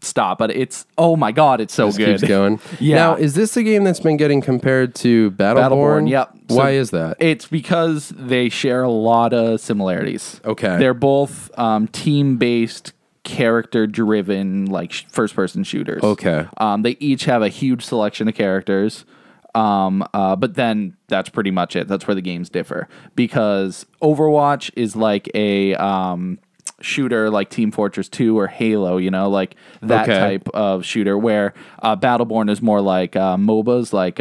stop. But it's, oh my God, it's so just good. Keeps going. Yeah. Now, is this a game that's been getting compared to Battleborn? Yep. Why is that? It's because they share a lot of similarities. Okay. They're both team-based, character-driven, like first-person shooters. Okay. They each have a huge selection of characters. But then that's pretty much it. That's where the games differ. Because Overwatch is like a shooter like Team Fortress 2 or Halo, like that type of shooter, where Battleborn is more like MOBAs, like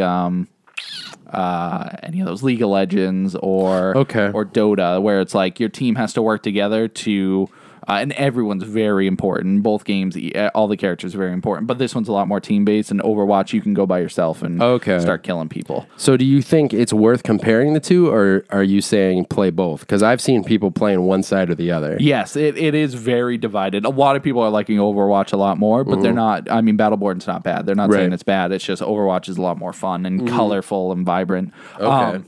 any of those League of Legends or Dota, where it's like your team has to work together to and everyone's very important. Both games, all the characters are very important, but this one's a lot more team-based. And Overwatch, you can go by yourself and start killing people. So do you think it's worth comparing the two, or are you saying play both? Because I've seen people playing one side or the other. Yes, it is very divided. A lot of people are liking Overwatch a lot more, but they're not. I mean, Battleborn's not bad. They're not saying it's bad. It's just Overwatch is a lot more fun and colorful and vibrant. Okay.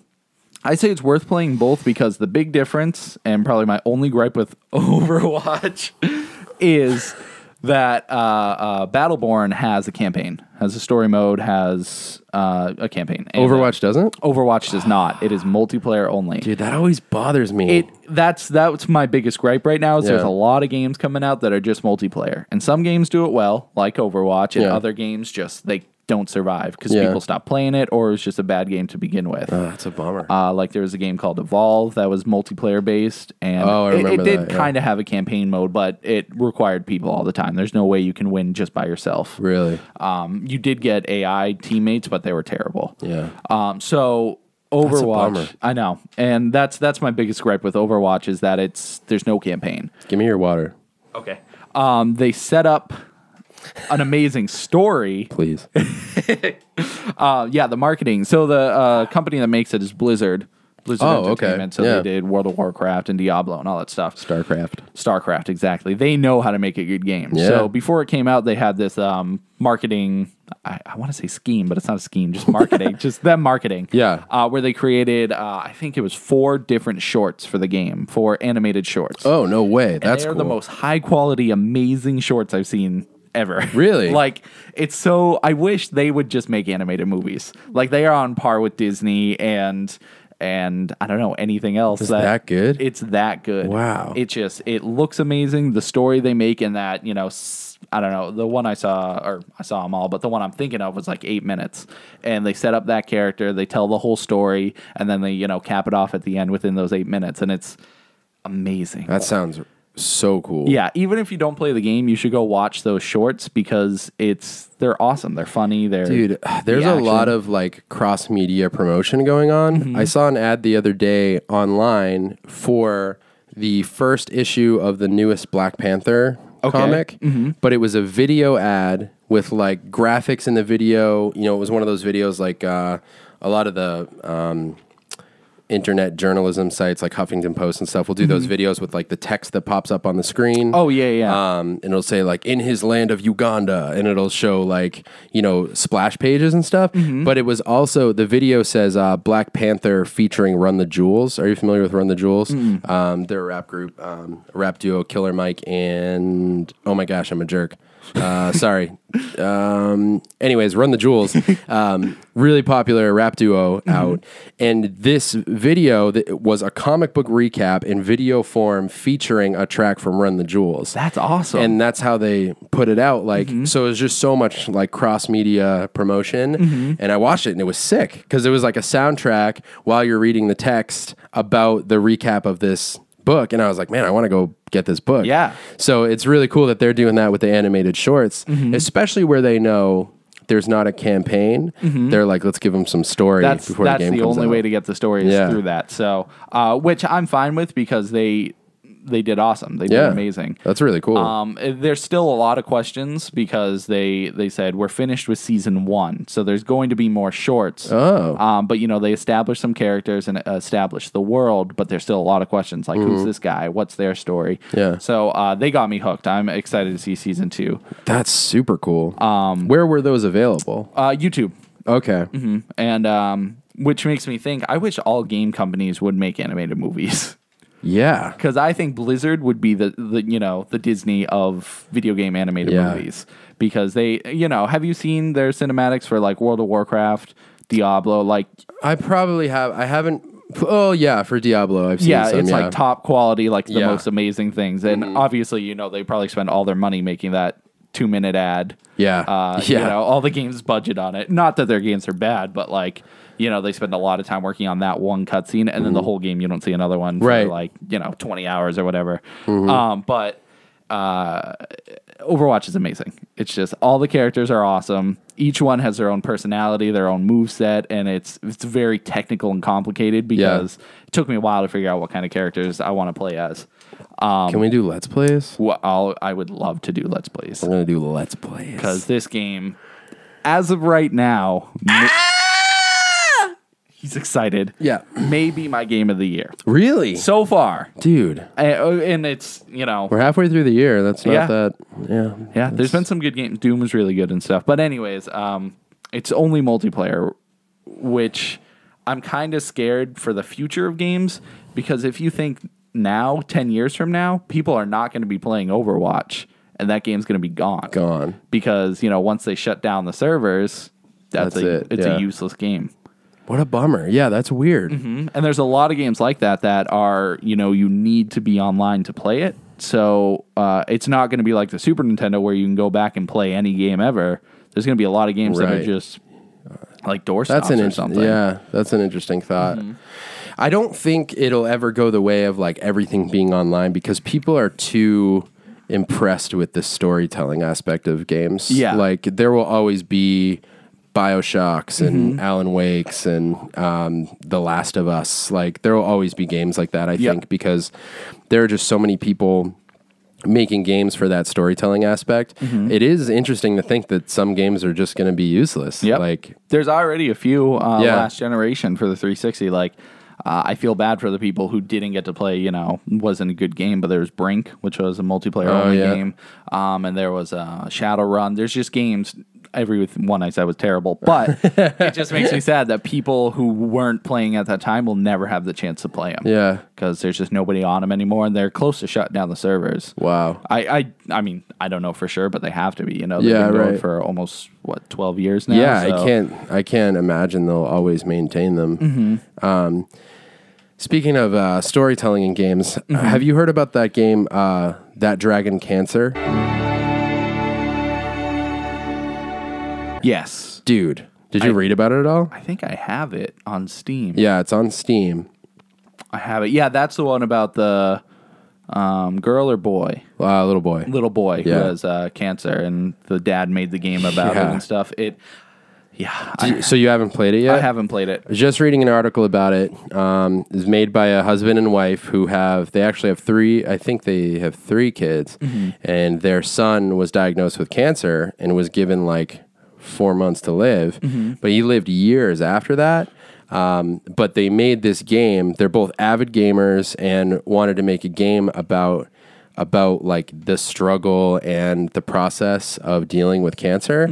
I say it's worth playing both because the big difference, and probably my only gripe with Overwatch, is that Battleborn has a campaign, has a story mode, has a campaign. And Overwatch doesn't? Overwatch does not. It is multiplayer only. Dude, that always bothers me. That's my biggest gripe right now is there's a lot of games coming out that are just multiplayer. And some games do it well, like Overwatch, and other games just, they don't survive because people stopped playing it, or it was just a bad game to begin with. That's a bummer. Like there was a game called Evolve that was multiplayer based, and I remember it did that, kind of have a campaign mode, but it required people all the time. There's no way you can win just by yourself. Really? You did get AI teammates, but they were terrible. Yeah. So Overwatch, bummer. I know, and that's my biggest gripe with Overwatch is that there's no campaign. Give me your water. Okay. They set up an amazing story. Please. The marketing. So the company that makes it is Blizzard. Blizzard Entertainment. So they did World of Warcraft and Diablo and all that stuff. StarCraft, exactly. They know how to make a good game. Yeah. So before it came out, they had this marketing, I want to say scheme, but it's not a scheme, just marketing, just them marketing. Yeah. Where they created, I think it was 4 different shorts for the game, 4 animated shorts. Oh, no way. That's they're cool. the most high quality, amazing shorts I've seen ever. Really? Like, it's so, I wish they would just make animated movies. Like, they are on par with Disney and I don't know, anything else. Is that good? It's that good. Wow. It looks amazing. The story they make in that, I don't know, the one I saw them all, but the one I'm thinking of was like 8 minutes. And they set up that character, they tell the whole story, and then they, cap it off at the end within those 8 minutes. And it's amazing. That sounds so cool. Yeah, even if you don't play the game, you should go watch those shorts because they're awesome. They're funny. Dude, there's a lot of like cross media promotion going on. Mm-hmm. I saw an ad the other day online for the first issue of the newest Black Panther comic, but it was a video ad with like graphics in the video. It was one of those videos like a lot of the internet journalism sites like Huffington Post and stuff will do those videos with like the text that pops up on the screen. Oh, yeah. And it'll say like in his land of Uganda, and it'll show like, splash pages and stuff. But it was also, the video says Black Panther featuring Run the Jewels. Are you familiar with Run the Jewels? They're a rap group, a rap duo, Killer Mike and, oh my gosh, I'm a jerk. Sorry. Anyways, Run the Jewels, really popular rap duo out. And this video was a comic book recap in video form featuring a track from Run the Jewels. That's awesome. And that's how they put it out. Like, so it was just so much like cross media promotion. And I watched it and it was sick because it was like a soundtrack while you're reading the text about the recap of this book, and I was like, man, I want to go get this book. Yeah. So it's really cool that they're doing that with the animated shorts, especially where they know there's not a campaign. They're like, let's give them some story before the game comes out. That's the only way to get the story is through that. So, which I'm fine with because they did awesome. They did amazing. That's really cool. There's still a lot of questions because they said we're finished with season 1, so there's going to be more shorts. But they established some characters and established the world, but there's still a lot of questions like who's this guy? What's their story? Yeah. So they got me hooked. I'm excited to see season 2. That's super cool. Where were those available? YouTube. Okay. And which makes me think I wish all game companies would make animated movies. Yeah, because I think Blizzard would be the Disney of video game animated movies because they have you seen their cinematics for like World of Warcraft, Diablo? Like I probably have. I haven't. Oh yeah, for Diablo I've seen some. It's like top quality, like the most amazing things, and obviously they probably spend all their money making that 2-minute ad. All the games budget on it. Not that their games are bad, but like. They spend a lot of time working on that one cutscene, and then the whole game you don't see another one for like 20 hours or whatever. But Overwatch is amazing. It's just all the characters are awesome. Each one has their own personality, their own moveset, and it's very technical and complicated because it took me a while to figure out what kind of characters I want to play as. Can we do Let's Plays? I would love to do Let's Plays. We're going to do Let's Plays. Because this game, as of right now... He's excited. Yeah. Maybe my game of the year. Really? So far. Dude. And it's, We're halfway through the year. That's not that. Yeah. Yeah. There's been some good games. Doom was really good and stuff. But anyways, it's only multiplayer, which I'm kind of scared for the future of games because if you think now, 10 years from now, people are not going to be playing Overwatch and that game's going to be gone. Because, once they shut down the servers, it's a useless game. What a bummer. Yeah, that's weird. And there's a lot of games like that are, you need to be online to play it. So it's not going to be like the Super Nintendo where you can go back and play any game ever. there's going to be a lot of games that are just like doorstops or something. Yeah, that's an interesting thought. I don't think it'll ever go the way of like everything being online because people are too impressed with the storytelling aspect of games. Yeah. Like there will always be BioShocks and Alan Wakes and The Last of Us. Like there will always be games like that, I think, because there are just so many people making games for that storytelling aspect. It is interesting to think that some games are just going to be useless. Like there's already a few last generation for the 360. Like I feel bad for the people who didn't get to play, wasn't a good game, but there's Brink, which was a multiplayer only game. And there was Shadowrun. There's just games. Every one I said was terrible, but it just makes me sad that people who weren't playing at that time will never have the chance to play them. Yeah. Because there's just nobody on them anymore, and they're close to shutting down the servers. Wow. I mean, I don't know for sure, but they have to be. They've been going for almost 12 years now. Yeah, so. I can't imagine they'll always maintain them. Speaking of storytelling in games, have you heard about that game, That Dragon Cancer? Yes. Dude, did you read about it at all? I think I have it on Steam. Yeah, it's on Steam. I have it. Yeah, that's the one about the girl or boy? Little boy. Little boy who has cancer, and the dad made the game about it and stuff. So you haven't played it yet? I haven't played it. I was just reading an article about it. It's made by a husband and wife who they actually have three kids, and their son was diagnosed with cancer and was given like 4 months to live, but he lived years after that. But they made this game. They're both avid gamers and wanted to make a game about like the struggle and the process of dealing with cancer.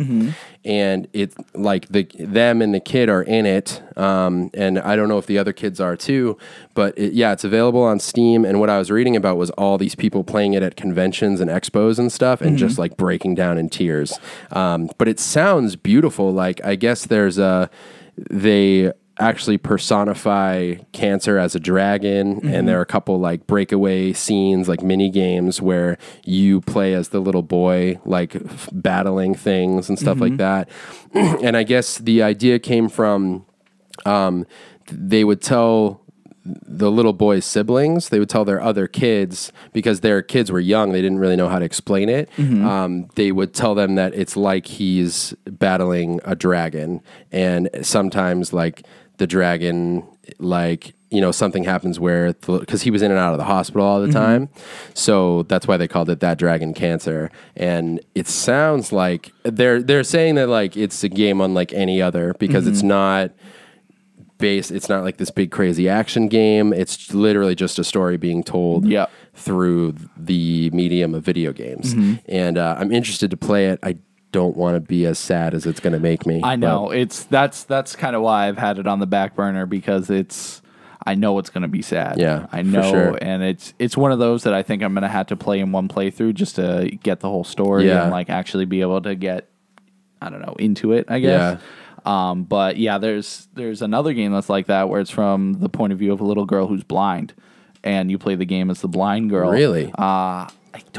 And it like them and the kid are in it. And I don't know if the other kids are too, but it's available on Steam. And what I was reading about was all these people playing it at conventions and expos and stuff and just like breaking down in tears. But it sounds beautiful. Like I guess they actually personify cancer as a dragon, and there are a couple like breakaway scenes, like mini games where you play as the little boy, like battling things and stuff like that. And I guess the idea came from they would tell the little boy's siblings, they would tell their other kids, because their kids were young, they didn't really know how to explain it. They would tell them that it's like he's battling a dragon, and sometimes like the dragon, like, something happens where, because he was in and out of the hospital all the time. So that's why they called it That Dragon Cancer. And it sounds like they're saying that like it's a game unlike any other, because it's not like this big crazy action game. It's literally just a story being told through the medium of video games. And I'm interested to play it. I don't want to be as sad as it's going to make me. I know. That's kind of why I've had it on the back burner, because I know it's going to be sad. Yeah, I know. for sure. And it's one of those that I think I'm going to have to play in one playthrough just to get the whole story and like actually be able to get, I don't know, into it, I guess. But yeah, there's another game that's like that, where it's from the point of view of a little girl who's blind, and you play the game as the blind girl. Really?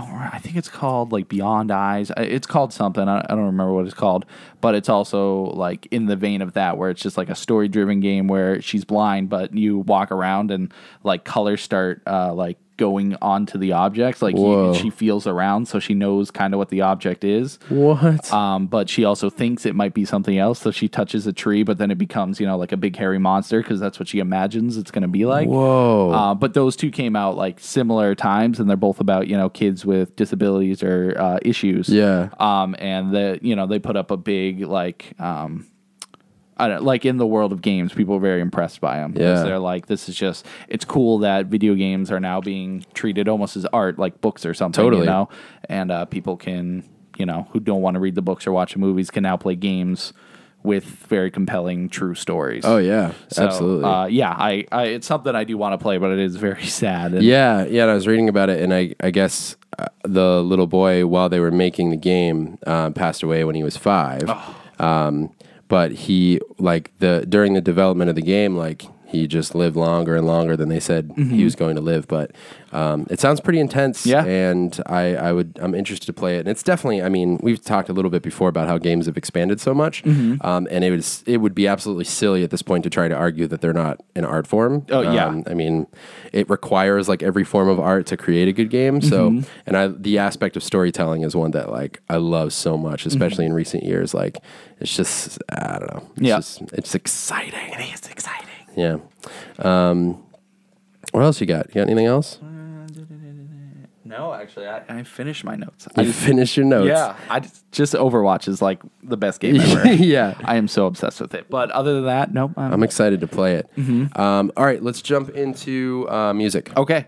I think it's called like Beyond Eyes. It's called something. I don't remember what it's called, but it's also like in the vein of that, where it's just like a story driven game where she's blind, but you walk around and like colors start like going onto the objects. Like she feels around, so she knows kind of what the object is. What? But she also thinks it might be something else. So she touches a tree, but then it becomes, like a big hairy monster, because that's what she imagines it's going to be like. Whoa. But those two came out like similar times, and they're both about, kids with disabilities or issues. Yeah. And they put up a big like, I don't, like in the world of games, people are very impressed by them. Yeah. They're like, it's cool that video games are now being treated almost as art, like books or something. Totally. And people can, who don't want to read the books or watch the movies, can now play games with very compelling, true stories. Oh yeah, absolutely. It's something I do want to play, but it is very sad. And and I was reading about it, and I guess the little boy, while they were making the game, passed away when he was 5. But he, like, during the development of the game, like, he just lived longer and longer than they said he was going to live. But it sounds pretty intense, and I'm interested to play it. And it's definitely, I mean, we've talked a little bit before about how games have expanded so much, and it would be absolutely silly at this point to try to argue that they're not an art form. I mean, it requires like every form of art to create a good game. So, and the aspect of storytelling is one that like I love so much, especially in recent years. Like, it's just, I don't know. It's exciting. It is exciting. Yeah. What else you got? You got anything else? No, actually, I finished my notes. You finished your notes? Yeah. Just Overwatch is like the best game ever. Yeah. I am so obsessed with it. But other than that, nope. I'm excited to play it. All right, let's jump into music. Okay.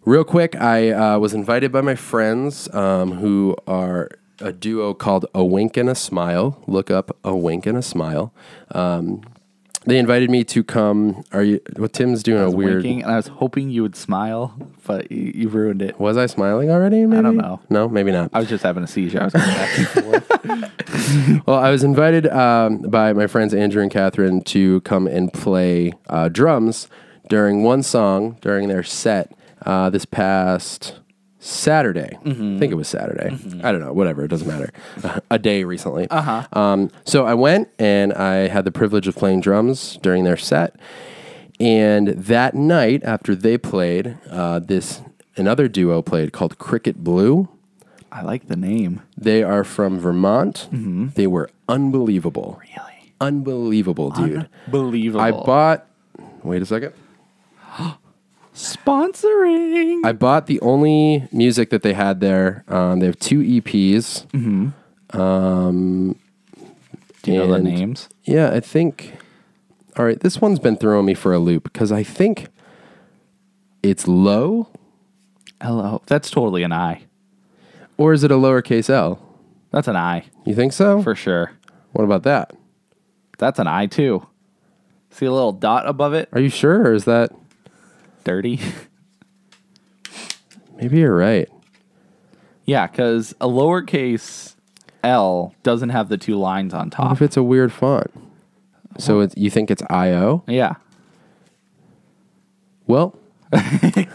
Real quick, I was invited by my friends who are a duo called A Wink and a Smile. Look up A Wink and a Smile. They invited me to come. Tim's doing a weird. Winking, and I was hoping you would smile, but you ruined it. Was I smiling already? Maybe? I don't know. No, maybe not. I was just having a seizure. I was going back and forth. Well, I was invited by my friends Andrew and Catherine to come and play drums during one song during their set this past Saturday. I think it was Saturday. I don't know. Whatever. It doesn't matter. A day recently. So I went and I had the privilege of playing drums during their set. And that night, after they played, another duo played called Cricket Blue. I like the name. They are from Vermont. They were unbelievable. Really? Unbelievable, dude. Unbelievable. Wait a second. Sponsoring. I bought the only music that they had there. They have 2 EPs. Do you know the names? Yeah, I think. All right, this one's been throwing me for a loop because I think it's low. L-O. That's totally an I. Or is it a lowercase L? That's an I. You think so? For sure. What about that? That's an I too. See a little dot above it? Are you sure, or is that dirty? Maybe you're right. Yeah, because a lowercase L doesn't have the 2 lines on top. What if it's a weird font? So you think it's I-O? Yeah. Well, they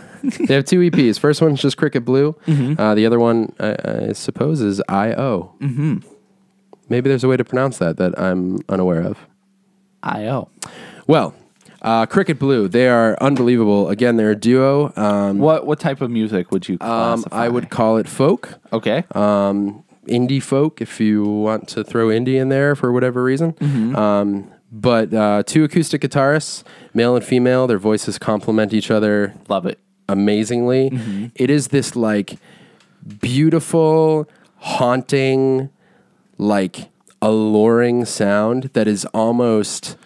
have 2 EPs. First one's just Cricket Blue. The other one, I suppose, is I-O. Maybe there's a way to pronounce that I'm unaware of. I-O. Well, Cricket Blue, they are unbelievable. Again, they're a duo. What type of music would you classify? I would call it folk. Okay. Indie folk, if you want to throw indie in there for whatever reason. But 2 acoustic guitarists, male and female, their voices complement each other. Love it. Amazingly. It is this like beautiful, haunting, like alluring sound that is almost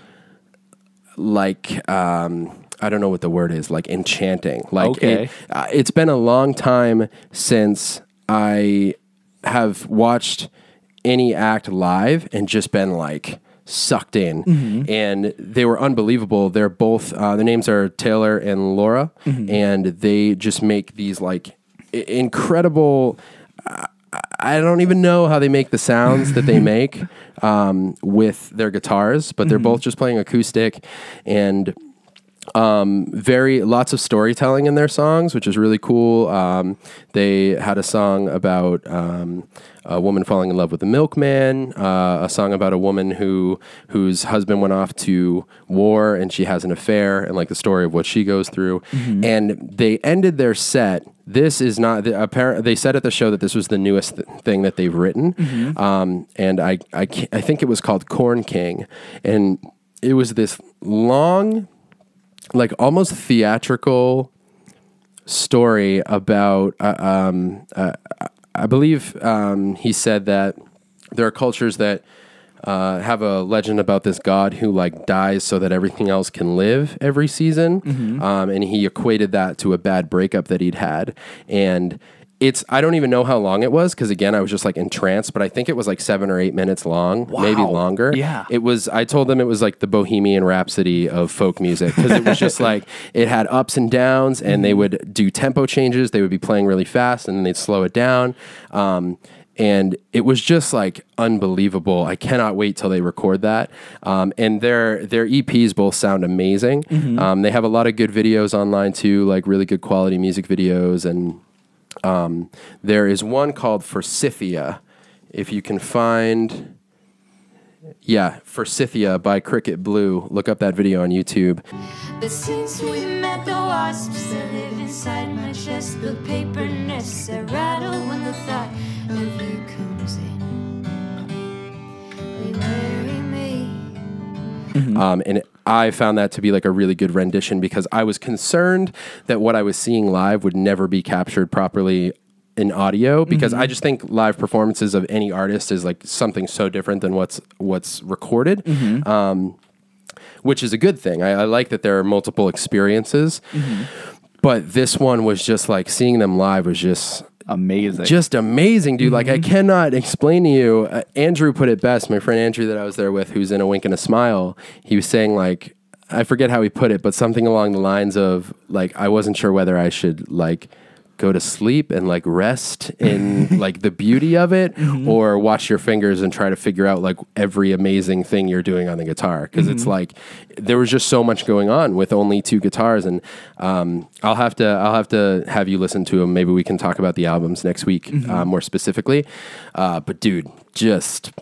like I don't know what the word is, like enchanting. Like it's been a long time since I have watched any act live and just been like sucked in. And they were unbelievable. They're both their names are Taylor and Laura, and they just make these like incredible I don't even know how they make the sounds that they make with their guitars, but they're both just playing acoustic, and lots of storytelling in their songs, which is really cool. They had a song about a woman falling in love with a milkman, a song about a woman whose husband went off to war and she has an affair, and like the story of what she goes through. And they ended their set. This is not they said at the show that this was the newest thing that they've written, and I think it was called Corn King, and it was this long, like almost theatrical story about. I believe he said that there are cultures that have a legend about this god who like dies so that everything else can live every season. And he equated that to a bad breakup that he'd had. And I don't even know how long it was, because again, I was just like entranced, but I think it was like 7 or 8 minutes long, maybe longer. Yeah. I told them it was like the Bohemian Rhapsody of folk music, because it was just like, it had ups and downs, and they would do tempo changes. They would be playing really fast and then they'd slow it down. And it was just like unbelievable. I cannot wait till they record that. And their EPs both sound amazing. They have a lot of good videos online too, like really good quality music videos. And there is one called Forsythia. If you can find... Yeah, Forsythia by Cricket Blue. Look up that video on YouTube. But since we met, the wasps that live inside my chest, the paper nests that rattle when the thought of you comes in. They worry me. And I found that to be like a really good rendition because I was concerned that what I was seeing live would never be captured properly in audio, because I just think live performances of any artist is like something so different than what's recorded, which is a good thing. I like that there are multiple experiences, but this one was just like seeing them live was just amazing, dude. Like I cannot explain to you. Andrew put it best. My friend Andrew that I was there with, who's in A Wink and a Smile, he was saying like, I forget how he put it, but something along the lines of like, I wasn't sure whether I should like go to sleep and like rest in like the beauty of it, or watch your fingers and try to figure out like every amazing thing you're doing on the guitar. Because it's like there was just so much going on with only 2 guitars. And I'll have to have you listen to them. Maybe we can talk about the albums next week more specifically. But dude, just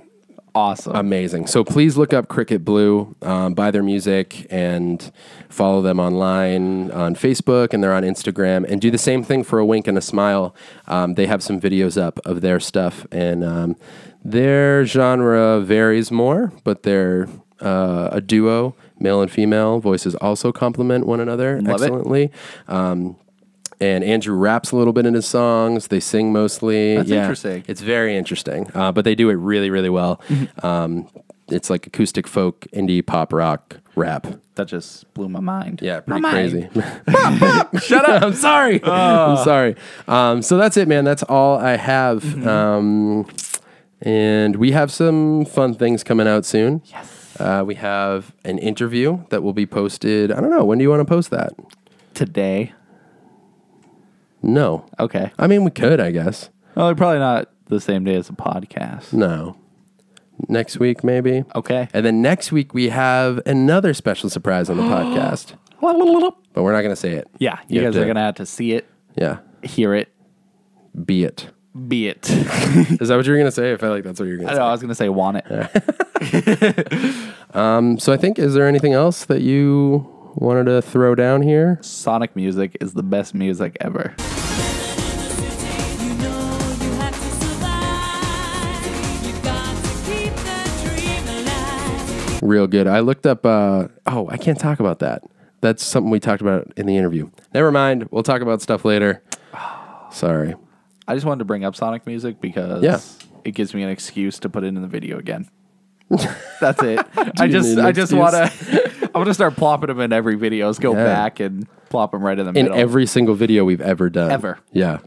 awesome, amazing. So please look up Cricket Blue, buy their music, and follow them online on Facebook, and they're on Instagram. And do the same thing for A Wink and a Smile. They have some videos up of their stuff, and their genre varies more, but they're a duo, male and female. Voices also complement one another excellently. And Andrew raps a little bit in his songs. They sing mostly. That's interesting. It's very interesting, but they do it really, really well. It's like acoustic folk, indie, pop, rock, rap. That just blew my mind. Yeah, pretty crazy. Shut up. I'm sorry. I'm sorry. So that's it, man. That's all I have. And we have some fun things coming out soon. Yes. We have an interview that will be posted. I don't know. When do you want to post that? Today. No. Okay. I mean, we could, I guess. Well, probably not the same day as a podcast. No. Next week, maybe. Okay. And then next week, we have another special surprise on the podcast. But we're not going to say it. Yeah. You guys are going to have to see it. Yeah. Hear it. Be it. Be it. Is that what you were going to say? I feel like that's what you're going to say. I was going to say want it. So I think, is there anything else that you wanted to throw down here? Sonic music is the best music ever. Real good. I looked up, I can't talk about that. That's something we talked about in the interview. Never mind. We'll talk about stuff later. Sorry. I just wanted to bring up Sonic music because it gives me an excuse to put it in the video again. That's it. I just want to start plopping them in every video. Let's go back and plop them right in the middle. In every single video we've ever done. Ever. Yeah.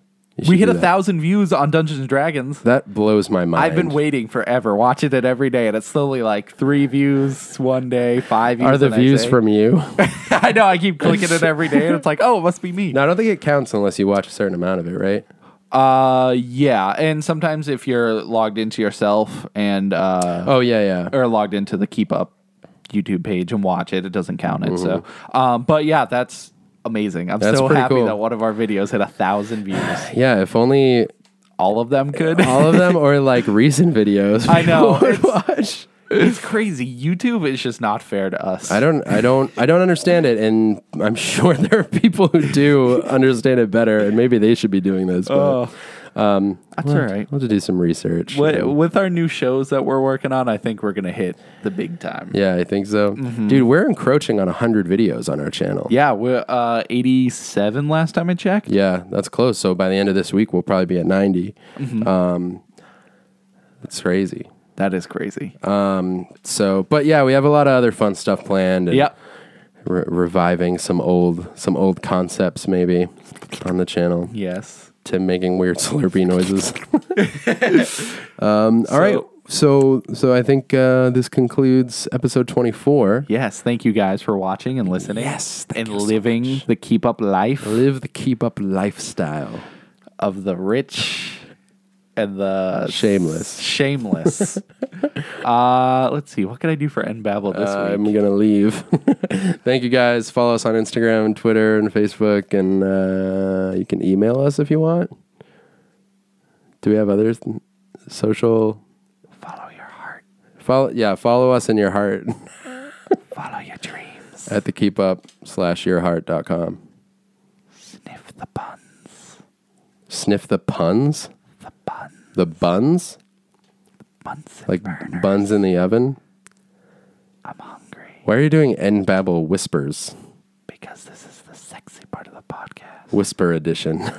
We hit 1,000 views on Dungeons & Dragons. That blows my mind. I've been waiting forever, watching it every day, and it's slowly like 3 views one day, 5 views. Are the views from you? I know. I keep clicking it every day, and it's like, oh, it must be me. No, I don't think it counts unless you watch a certain amount of it, right? Yeah, and sometimes if you're logged into yourself and or logged into the Keep Up YouTube page and watch it, it doesn't count it. So, but yeah, that's amazing. That's so happy that one of our videos hit 1,000 views. Yeah, if only all of them could. All of them, or like recent videos. I know. Watch. It's crazy. YouTube is just not fair to us. I don't understand it, and I'm sure there are people who do understand it better, and maybe they should be doing this. But that's all right. We'll have to do some research. With our new shows that we're working on, I think we're gonna hit the big time. Yeah, I think so, dude. We're encroaching on 100 videos on our channel. Yeah, we're 87 last time I checked. Yeah, that's close. So by the end of this week, we'll probably be at 90. It's crazy. That is crazy. But yeah, we have a lot of other fun stuff planned. And yep. Reviving some old concepts maybe on the channel. Yes. Tim making weird Slurpee noises. All right. So I think this concludes episode 24. Yes. Thank you guys for watching and listening. Yes. And living the Keep Up life. Live the Keep Up lifestyle of the rich and the Shameless. Let's see. What can I do for NBabble this week? I'm going to leave. Thank you guys. Follow us on Instagram and Twitter and Facebook. And you can email us if you want. Do we have other social? Follow your heart. Follow us in your heart. Follow your dreams. At thekeepup/yourheart.com. Sniff the buns. Sniff the puns? The buns. The buns? Buns like burners. buns in the oven? I'm hungry. Why are you doing NBabble whispers? Because this is the sexy part of the podcast. Whisper edition.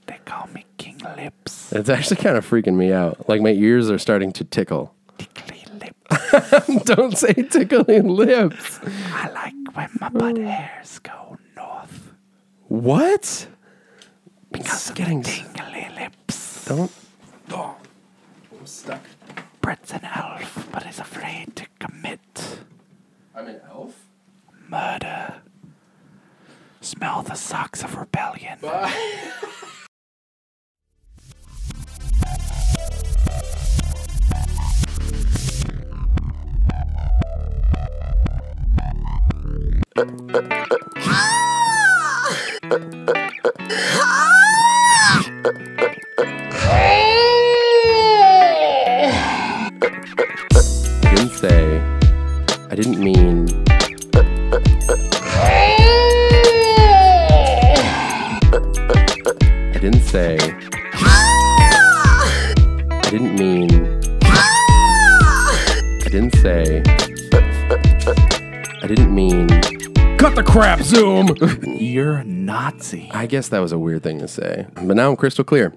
They call me King Lips. It's actually kind of freaking me out. Like my ears are starting to tickle. Tickly lips. Don't say tickling lips. I like when my butt hairs go north. What? Because of getting tingly lips. Don't. Oh, I'm stuck. Brett's an elf, but is afraid to commit I'm an elf? murder. Smell the socks of rebellion. Bye. I didn't mean. I didn't say. I didn't mean. I didn't say. I didn't mean. Cut the crap, Zoom! You're a Nazi. I guess that was a weird thing to say. But now I'm crystal clear.